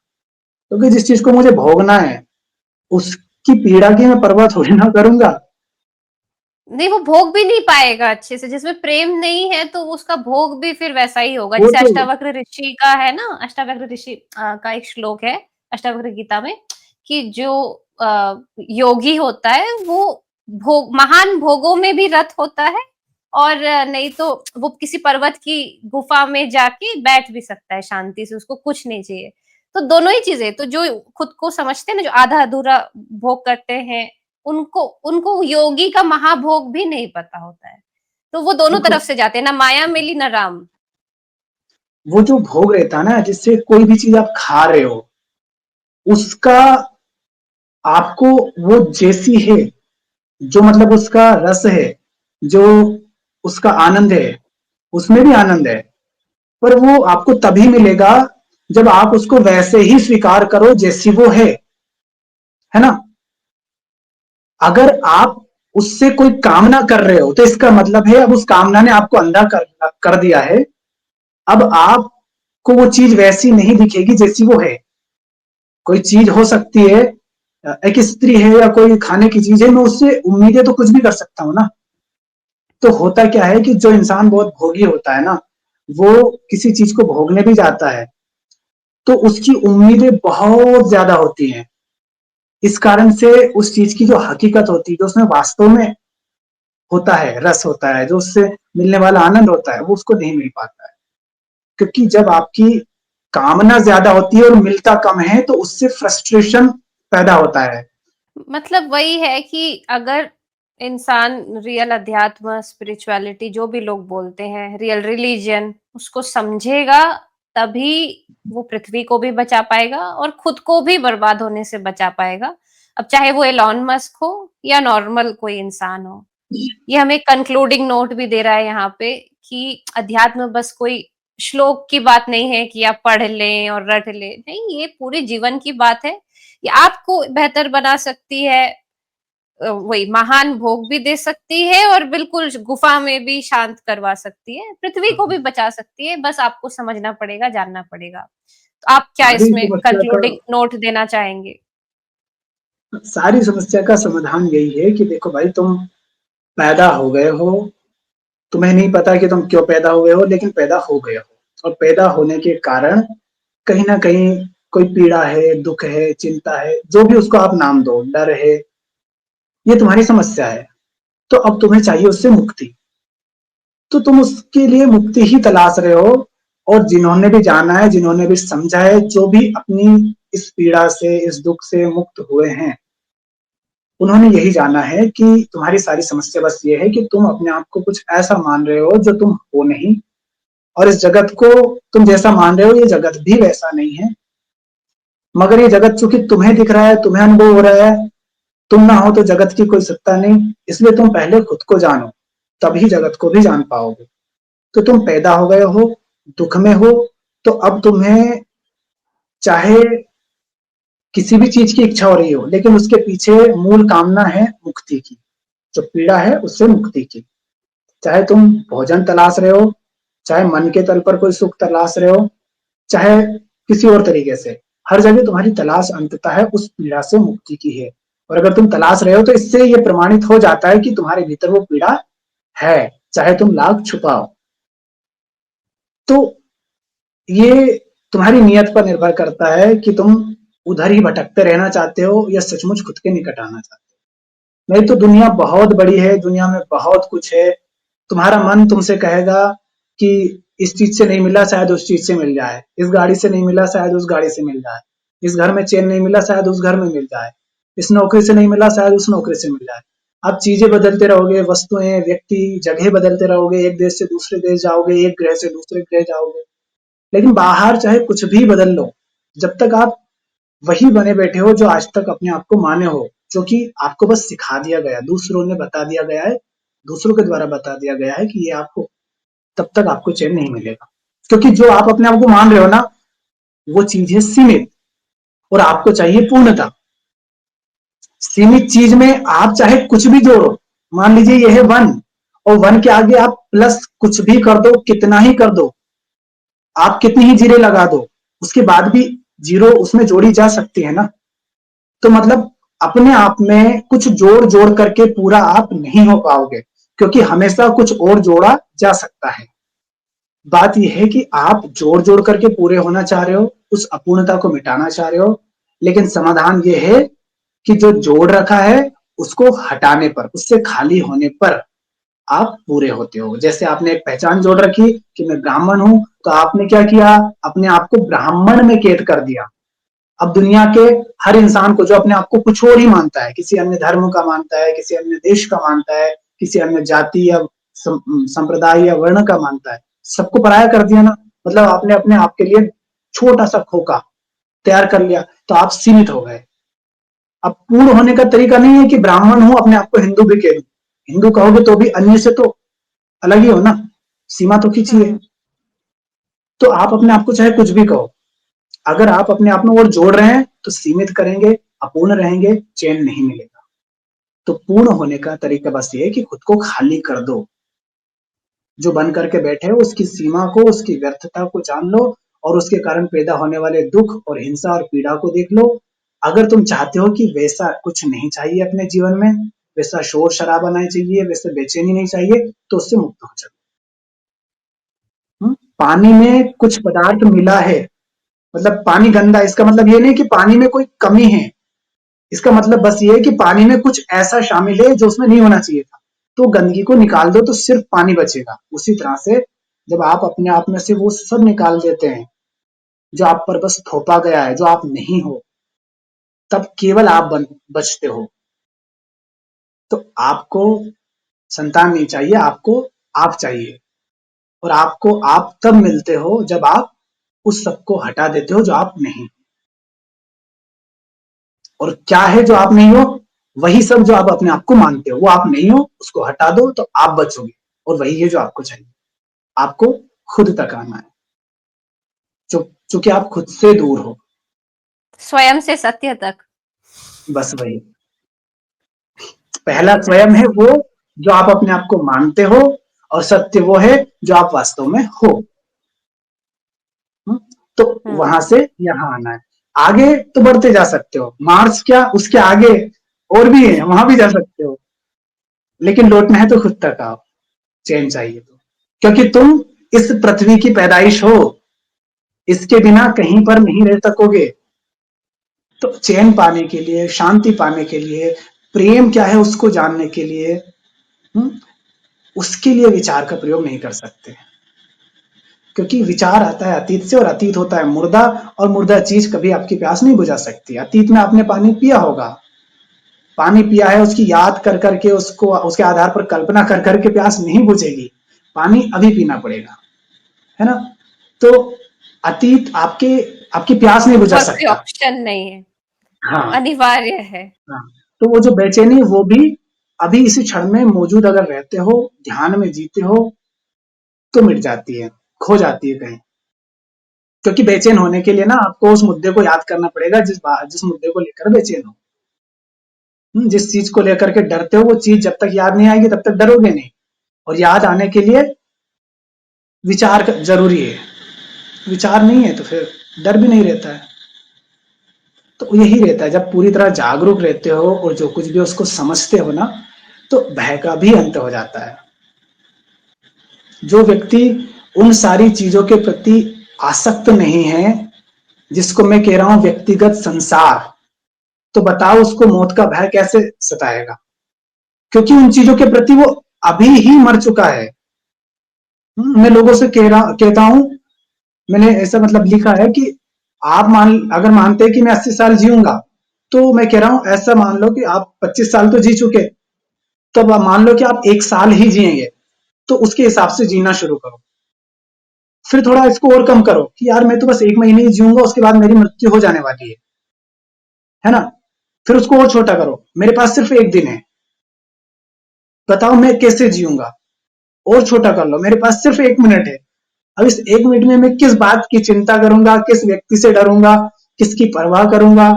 क्योंकि जिस चीज को मुझे भोगना है उसकी पीड़ा की मैं परवाह थोड़ी ना करूंगा। नहीं, वो भोग भी नहीं पाएगा अच्छे से। जिसमें प्रेम नहीं है तो उसका भोग भी फिर वैसा ही होगा। वो जैसे तो अष्टावक्र ऋषि का है ना, अष्टावक्र ऋषि का एक श्लोक है अष्टावक्र गीता में, कि जो योगी होता है वो भोग, महान भोगों में भी रत होता है और नहीं तो वो किसी पर्वत की गुफा में जाके बैठ भी सकता है शांति से, उसको कुछ नहीं चाहिए। तो दोनों ही चीजें, तो जो खुद को समझते हैं ना, जो आधा अधूरा भोग करते हैं, उनको उनको योगी का महाभोग भी नहीं पता होता है। तो वो दोनों देखो तरफ से जाते हैं, ना माया मिली ना राम। वो जो भोग रहता है ना, जिससे कोई भी चीज आप खा रहे हो, उसका आपको वो जैसी है, जो मतलब उसका रस है, जो उसका आनंद है, उसमें भी आनंद है, पर वो आपको तभी मिलेगा जब आप उसको वैसे ही स्वीकार करो जैसी वो है ना। अगर आप उससे कोई कामना कर रहे हो तो इसका मतलब है अब उस कामना ने आपको अंधा कर दिया है। अब आपको वो चीज वैसी नहीं दिखेगी जैसी वो है। कोई चीज हो सकती है, एक स्त्री है या कोई खाने की चीज है, मैं उससे उम्मीदें तो कुछ भी कर सकता हूं ना। तो होता क्या है कि जो इंसान बहुत भोगी होता है ना, वो किसी चीज को भोगने भी जाता है तो उसकी उम्मीदें बहुत ज्यादा होती हैं। इस कारण से उस चीज की जो हकीकत होती है, जो उसमें वास्तव में होता है, रस होता है, जो उससे मिलने वाला आनंद होता है, वो उसको नहीं मिल पाता है। क्योंकि जब आपकी कामना ज्यादा होती है और मिलता कम है तो उससे फ्रस्ट्रेशन पैदा होता है। मतलब वही है कि अगर इंसान रियल अध्यात्म, स्पिरिचुअलिटी जो भी लोग बोलते हैं, रियल रिलीजन उसको समझेगा, तभी वो पृथ्वी को भी बचा पाएगा और खुद को भी बर्बाद होने से बचा पाएगा। अब चाहे वो एलॉन मस्क हो या नॉर्मल कोई इंसान हो। ये हमें कंक्लूडिंग नोट भी दे रहा है यहाँ पे कि अध्यात्म बस कोई श्लोक की बात नहीं है कि आप पढ़ लें और रट लें, नहीं, ये पूरे जीवन की बात है। ये आपको बेहतर बना सकती है, वही महान भोग भी दे सकती है और बिल्कुल गुफा में भी शांत करवा सकती है, पृथ्वी को भी बचा सकती है, बस आपको समझना पड़ेगा, जानना पड़ेगा। तो आप क्या सारी इसमें समस्या का कंक्लूडिंग नोट देना चाहेंगे? सारी समस्या का समाधान यही है कि देखो भाई, तुम पैदा हो गए हो, तुम्हें नहीं पता कि तुम क्यों पैदा हुए हो, लेकिन पैदा हो गए हो। और पैदा होने के कारण कहीं ना कहीं कोई पीड़ा है, दुख है, चिंता है, जो भी उसको आप नाम दो, डर है, ये तुम्हारी समस्या है। तो अब तुम्हें चाहिए उससे मुक्ति। तो तुम उसके लिए मुक्ति ही तलाश रहे हो। और जिन्होंने भी जाना है, जिन्होंने भी समझा है, जो भी अपनी इस पीड़ा से, इस दुख से मुक्त हुए हैं, उन्होंने यही जाना है कि तुम्हारी सारी समस्या बस ये है कि तुम अपने आप को कुछ ऐसा मान रहे हो जो तुम हो नहीं। और इस जगत को तुम जैसा मान रहे हो, ये जगत भी वैसा नहीं है। मगर ये जगत चूंकि तुम्हें दिख रहा है, तुम्हें अनुभव हो रहा है, तुम ना हो तो जगत की कोई सत्ता नहीं। इसलिए तुम पहले खुद को जानो, तभी जगत को भी जान पाओगे। तो तुम पैदा हो गए हो, दुख में हो, तो अब तुम्हें चाहे किसी भी चीज की इच्छा हो रही हो, लेकिन उसके पीछे मूल कामना है मुक्ति की। जो पीड़ा है उससे मुक्ति की। चाहे तुम भोजन तलाश रहे हो, चाहे मन के तल पर कोई सुख तलाश रहे हो, चाहे किसी और तरीके से, हर जगह तुम्हारी तलाश अंततः है उस पीड़ा से मुक्ति की है। और अगर तुम तलाश रहे हो तो इससे ये प्रमाणित हो जाता है कि तुम्हारे भीतर वो पीड़ा है, चाहे तुम लाख छुपाओ। तो ये तुम्हारी नियत पर निर्भर करता है कि तुम उधर ही भटकते रहना चाहते हो या सचमुच खुद के निकट आना चाहते हो। नहीं तो दुनिया बहुत बड़ी है, दुनिया में बहुत कुछ है। तुम्हारा मन तुमसे कहेगा कि इस चीज से नहीं मिला, शायद उस चीज से मिल जाए। इस गाड़ी से नहीं मिला, शायद उस गाड़ी से मिल जाए। इस घर में चैन नहीं मिला, शायद उस घर में मिल जाए। इस नौकरी से नहीं मिला, शायद उस नौकरी से मिल जाए। आप चीजें बदलते रहोगे, वस्तुएं, व्यक्ति, जगह बदलते रहोगे, एक देश से दूसरे देश जाओगे, एक ग्रह से दूसरे ग्रह जाओगे, लेकिन बाहर चाहे कुछ भी बदल लो, जब तक आप वही बने बैठे हो जो आज तक अपने आप को माने हो, जो कि आपको बस सिखा दिया गया, दूसरों ने बता दिया गया है, दूसरों के द्वारा बता दिया गया है कि ये आपको, तब तक आपको चैन नहीं मिलेगा। क्योंकि जो आप अपने आप को मान रहे हो ना, वो चीज है सीमित, और आपको चाहिए पूर्णता। सीमित चीज में आप चाहे कुछ भी जोड़ो, मान लीजिए ये है वन, और वन के आगे आप प्लस कुछ भी कर दो, कितना ही कर दो, आप कितनी ही जीरे लगा दो, उसके बाद भी जीरो उसमें जोड़ी जा सकती है ना। तो मतलब अपने आप में कुछ जोड़ जोड़ करके पूरा आप नहीं हो पाओगे, क्योंकि हमेशा कुछ और जोड़ा जा सकता है। बात यह है कि आप जोड़ जोड़ करके पूरे होना चाह रहे हो, उस अपूर्णता को मिटाना चाह रहे हो, लेकिन समाधान यह है कि जो जोड़ रखा है उसको हटाने पर, उससे खाली होने पर आप पूरे होते हो। जैसे आपने एक पहचान जोड़ रखी कि मैं ब्राह्मण हूं, तो आपने क्या किया, अपने आप को ब्राह्मण में कैद कर दिया। अब दुनिया के हर इंसान को जो अपने आप को कुछ और ही मानता है, किसी अन्य धर्म का मानता है, किसी अन्य देश का मानता है, किसी अन्य जाति या संप्रदाय या वर्ण का मानता है, सबको पराया कर दिया ना। मतलब आपने अपने आप के लिए छोटा सा खोखा तैयार कर लिया, तो आप सीमित हो गए। अब पूर्ण होने का तरीका नहीं है कि ब्राह्मण हूं अपने आप को हिंदू भी कह दूं। हिंदू कहोगे तो भी अन्य से तो अलग ही हो ना, सीमा तो खींचिए। तो आप अपने आप को चाहे कुछ भी कहो, अगर आप अपने आप में और जोड़ रहे हैं तो सीमित करेंगे, अपूर्ण रहेंगे, चैन नहीं मिलेगा। तो पूर्ण होने का तरीका बस ये है कि खुद को खाली कर दो। जो बन करके बैठे हो उसकी सीमा को, उसकी व्यर्थता को जान लो, और उसके कारण पैदा होने वाले दुख और हिंसा और पीड़ा को देख लो। अगर तुम चाहते हो कि वैसा कुछ नहीं चाहिए अपने जीवन में, वैसा शोर शराबा नहीं चाहिए, वैसे बेचैनी नहीं चाहिए, तो उससे मुक्त हो जाओ। पानी में कुछ पदार्थ मिला है, मतलब पानी गंदा, इसका मतलब ये नहीं कि पानी में कोई कमी है। इसका मतलब बस ये है कि पानी में कुछ ऐसा शामिल है जो उसमें नहीं होना चाहिए था। तो गंदगी को निकाल दो तो सिर्फ पानी बचेगा। उसी तरह से जब आप अपने आप में से वो सब निकाल देते हैं जो आप पर बस थोपा गया है, जो आप नहीं हो, तब केवल आप बचते हो। तो आपको संतान नहीं चाहिए, आपको आप चाहिए। और आपको आप तब मिलते हो जब आप उस सबको हटा देते हो जो आप नहीं। और क्या है जो आप नहीं हो? वही सब जो आप अपने आप को मानते हो वो आप नहीं हो, उसको हटा दो तो आप बचोगे। और वही है जो आपको चाहिए। आपको खुद तक आना है, चूंकि आप खुद से दूर हो। स्वयं से सत्य तक। बस वही पहला वेरी स्वयं नाइस। है, वो जो आप अपने आप को मानते हो, और सत्य वो है जो आप वास्तव में हो। तो वहां से यहां आना है। आगे तो बढ़ते जा सकते हो, मार्स क्या उसके आगे और भी है, वहां भी जा सकते हो, लेकिन लौटना है तो खुद तक आओ। चैन चाहिए तो, क्योंकि तुम इस पृथ्वी की पैदाइश हो, इसके बिना कहीं पर नहीं रह सकोगे। तो चैन पाने के लिए, शांति पाने के लिए, प्रेम क्या है उसको जानने के लिए, उसके लिए विचार का प्रयोग नहीं कर सकते। क्योंकि विचार आता है अतीत से, और अतीत होता है मुर्दा, और मुर्दा चीज कभी आपकी प्यास नहीं बुझा सकती। अतीत में आपने पानी पिया होगा, पानी पिया है, उसकी याद कर करके, उसको उसके आधार पर कल्पना कर करके प्यास नहीं बुझेगी। पानी अभी पीना पड़ेगा, है ना। तो अतीत आपकी प्यास नहीं बुझा और कोई सकता। ऑप्शन नहीं है, हाँ, अनिवार्य है। हाँ। तो वो जो बेचैनी, वो भी अभी इसी क्षण में मौजूद अगर रहते हो, ध्यान में जीते हो, तो मिट जाती है, खो जाती है कहीं। क्योंकि बेचैन होने के लिए ना आपको उस मुद्दे को याद करना पड़ेगा जिस मुद्दे को लेकर बेचैन हो। जिस चीज को लेकर के डरते हो, वो चीज जब तक याद नहीं आएगी तब तक डरोगे नहीं। और याद आने के लिए विचार जरूरी है। विचार नहीं है तो फिर डर भी नहीं रहता है। तो यही रहता है, जब पूरी तरह जागरूक रहते हो और जो कुछ भी उसको समझते हो ना, तो भय का भी अंत हो जाता है। जो व्यक्ति उन सारी चीजों के प्रति आसक्त नहीं है, जिसको मैं कह रहा हूं व्यक्तिगत संसार, तो बताओ उसको मौत का भय कैसे सताएगा? क्योंकि उन चीजों के प्रति वो अभी ही मर चुका है। मैं लोगों से कहता हूं, मैंने ऐसा मतलब लिखा है कि आप अगर मानते हैं कि मैं 80 साल जीऊंगा, तो मैं कह रहा हूं ऐसा मान लो कि आप 25 साल तो जी चुके, तो अब मान लो कि आप 1 साल ही जिएंगे, तो उसके हिसाब से जीना शुरू करो। फिर थोड़ा इसको और कम करो कि यार मैं तो बस 1 महीने ही जीऊंगा, उसके बाद मेरी मृत्यु हो जाने वाली है ना। फिर उसको और छोटा करो, मेरे पास सिर्फ 1 दिन है, बताओ मैं कैसे जीऊंगा। और छोटा कर लो, मेरे पास सिर्फ 1 मिनट है, अब इस 1 मिनट में मैं किस बात की चिंता करूंगा, किस व्यक्ति से डरूंगा, किसकी परवाह करूंगा,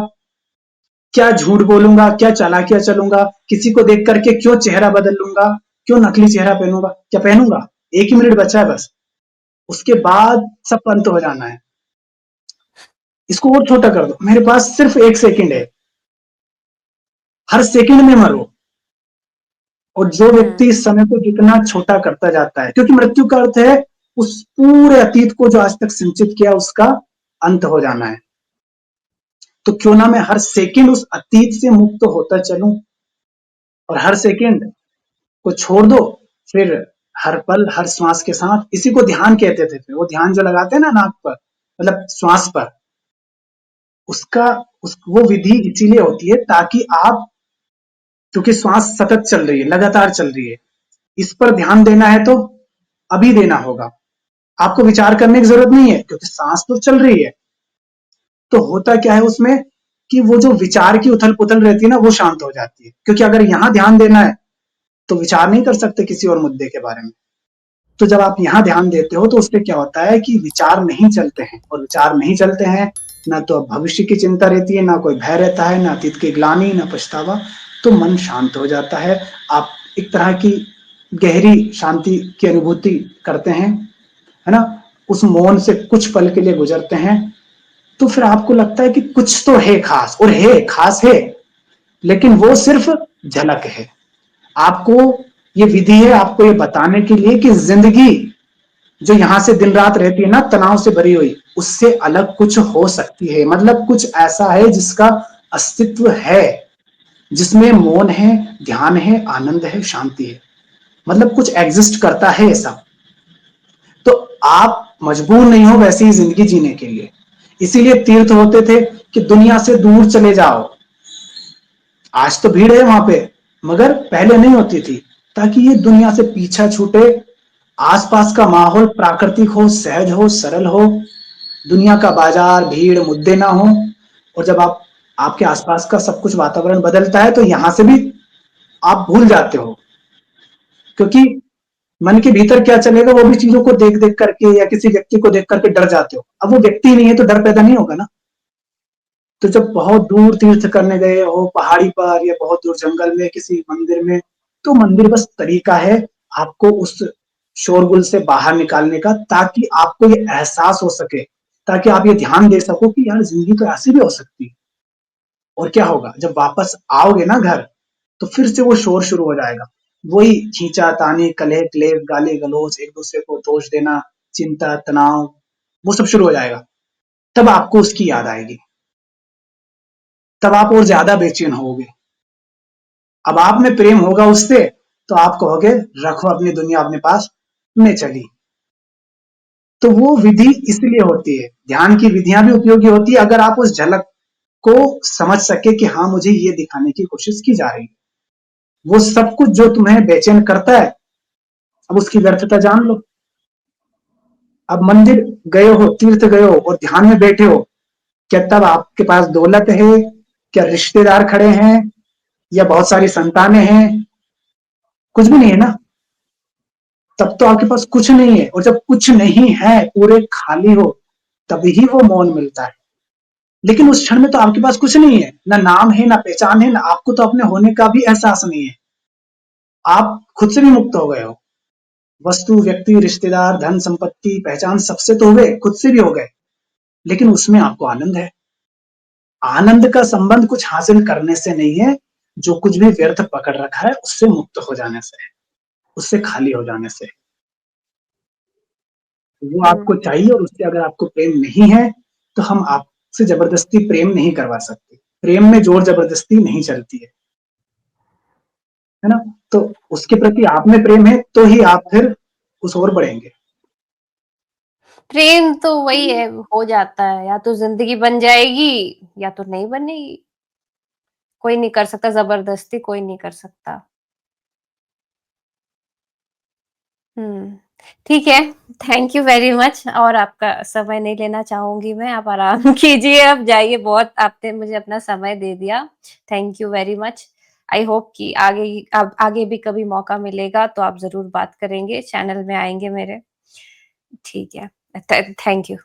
क्या झूठ बोलूंगा, क्या चालाकियां चलूंगा, किसी को देख करके क्यों चेहरा बदल लूंगा, क्यों नकली चेहरा पहनूंगा, क्या पहनूंगा? 1 ही मिनट बचा है बस, उसके बाद सब अंत हो जाना है। इसको और छोटा कर दो, मेरे पास सिर्फ 1 सेकंड है, हर सेकंड में मरो। और जो व्यक्ति इस समय को जितना छोटा करता जाता है, क्योंकि मृत्यु का अर्थ है उस पूरे अतीत को जो आज तक संचित किया उसका अंत हो जाना है। तो क्यों ना मैं हर सेकंड उस अतीत से मुक्त होता चलूं, और हर सेकंड को छोड़ दो, फिर हर पल हर श्वास के साथ, इसी को ध्यान कहते थे। फिर वो ध्यान जो लगाते हैं ना नाक पर, मतलब श्वास पर, वो विधि इसीलिए होती है ताकि आप, क्योंकि श्वास सतत चल रही है, लगातार चल रही है, इस पर ध्यान देना है तो अभी देना होगा। आपको विचार करने की जरूरत नहीं है क्योंकि सांस तो चल रही है। तो होता क्या है उसमें कि वो जो विचार की उथल पुथल रहती है ना, वो शांत हो जाती है, क्योंकि अगर यहां ध्यान देना है तो विचार नहीं कर सकते किसी और मुद्दे के बारे में। तो जब आप यहाँ ध्यान देते हो तो उससे क्या होता है कि विचार नहीं चलते हैं, और विचार नहीं चलते हैं ना तो भविष्य की चिंता रहती है, ना कोई भय रहता है, ना अतीत की ग्लानि, ना पछतावा। तो मन शांत हो जाता है। आप एक तरह की गहरी शांति की अनुभूति करते हैं, है ना। उस मौन से कुछ पल के लिए गुजरते हैं तो फिर आपको लगता है कि कुछ तो है खास, और है खास है, लेकिन वो सिर्फ झलक है। आपको ये विधि है आपको ये बताने के लिए कि जिंदगी जो यहां से दिन रात रहती है ना तनाव से भरी हुई, उससे अलग कुछ हो सकती है। मतलब कुछ ऐसा है जिसका अस्तित्व है, जिसमें मौन है, ध्यान है, आनंद है, शांति है। मतलब कुछ एग्जिस्ट करता है ऐसा। तो आप मजबूर नहीं हो वैसी ही जिंदगी जीने के लिए। इसीलिए तीर्थ होते थे कि दुनिया से दूर चले जाओ। आज तो भीड़ है वहां पे, मगर पहले नहीं होती थी, ताकि ये दुनिया से पीछा छूटे, आसपास का माहौल प्राकृतिक हो, सहज हो, सरल हो, दुनिया का बाजार, भीड़, मुद्दे ना हो। और जब आपके आसपास का सब कुछ वातावरण बदलता है तो यहां से भी आप भूल जाते हो, क्योंकि मन के भीतर क्या चलेगा वो भी चीजों को देख देख करके या किसी व्यक्ति को देख करके डर जाते हो। अब वो व्यक्ति नहीं है तो डर पैदा नहीं होगा ना। तो जब बहुत दूर तीर्थ करने गए हो पहाड़ी पर या बहुत दूर जंगल में किसी मंदिर में, तो मंदिर बस तरीका है आपको उस शोरगुल से बाहर निकालने का, ताकि आपको ये एहसास हो सके, ताकि आप ये ध्यान दे सको कि यार जिंदगी तो ऐसी भी हो सकती है। और क्या होगा जब वापस आओगे ना घर, तो फिर से वो शोर शुरू हो जाएगा। वही खींचा तानी, कलह क्लेश, गाली गलौज, एक दूसरे को दोष देना, चिंता तनाव, वो सब शुरू हो जाएगा। तब आपको उसकी याद आएगी, तब आप और ज्यादा बेचैन होगे। अब आप में प्रेम होगा उससे, तो आप कहोगे रखो अपनी दुनिया अपने पास, मैं चली। तो वो विधि इसलिए होती है, ध्यान की विधियां भी उपयोगी होती है अगर आप उस झलक को समझ सके कि हाँ मुझे ये दिखाने की कोशिश की जा रही है। वो सब कुछ जो तुम्हें बेचैन करता है, अब उसकी व्यर्थता जान लो। अब मंदिर गए हो, तीर्थ गए हो और ध्यान में बैठे हो, क्या तब आपके पास दौलत है, क्या रिश्तेदार खड़े हैं, या बहुत सारी संतानें हैं? कुछ भी नहीं है ना। तब तो आपके पास कुछ नहीं है, और जब कुछ नहीं है, पूरे खाली हो, तभी वो मौन मिलता है। लेकिन उस क्षण में तो आपके पास कुछ नहीं है, ना नाम है, ना पहचान है, ना आपको तो अपने होने का भी एहसास नहीं है। आप खुद से भी मुक्त हो गए हो। वस्तु, व्यक्ति, रिश्तेदार, धन संपत्ति, पहचान, सबसे तो हो गए, खुद से भी हो गए, लेकिन उसमें आपको आनंद है। आनंद का संबंध कुछ हासिल करने से नहीं है, जो कुछ भी व्यर्थ पकड़ रखा है उससे मुक्त हो जाने से है, उससे खाली हो जाने से। वो आपको हम्म। चाहिए, और उससे अगर आपको प्रेम नहीं है तो हम आपसे जबरदस्ती प्रेम नहीं करवा सकते। प्रेम में जोर जबरदस्ती नहीं चलती है ना। तो उसके प्रति आप में प्रेम है तो ही आप फिर उस ओर बढ़ेंगे। प्रेम तो वही है, हो जाता है, या तो जिंदगी बन जाएगी या तो नहीं बनेगी। कोई नहीं कर सकता जबरदस्ती, कोई नहीं कर सकता। हम्म। ठीक है। थैंक यू वेरी मच, और आपका समय नहीं लेना चाहूंगी मैं, आप आराम कीजिए, अब जाइए, बहुत आपने मुझे अपना समय दे दिया। Thank you very much. I hope कि आगे भी कभी मौका मिलेगा तो आप जरूर बात करेंगे, चैनल में आएंगे मेरे। ठीक है। Thank you.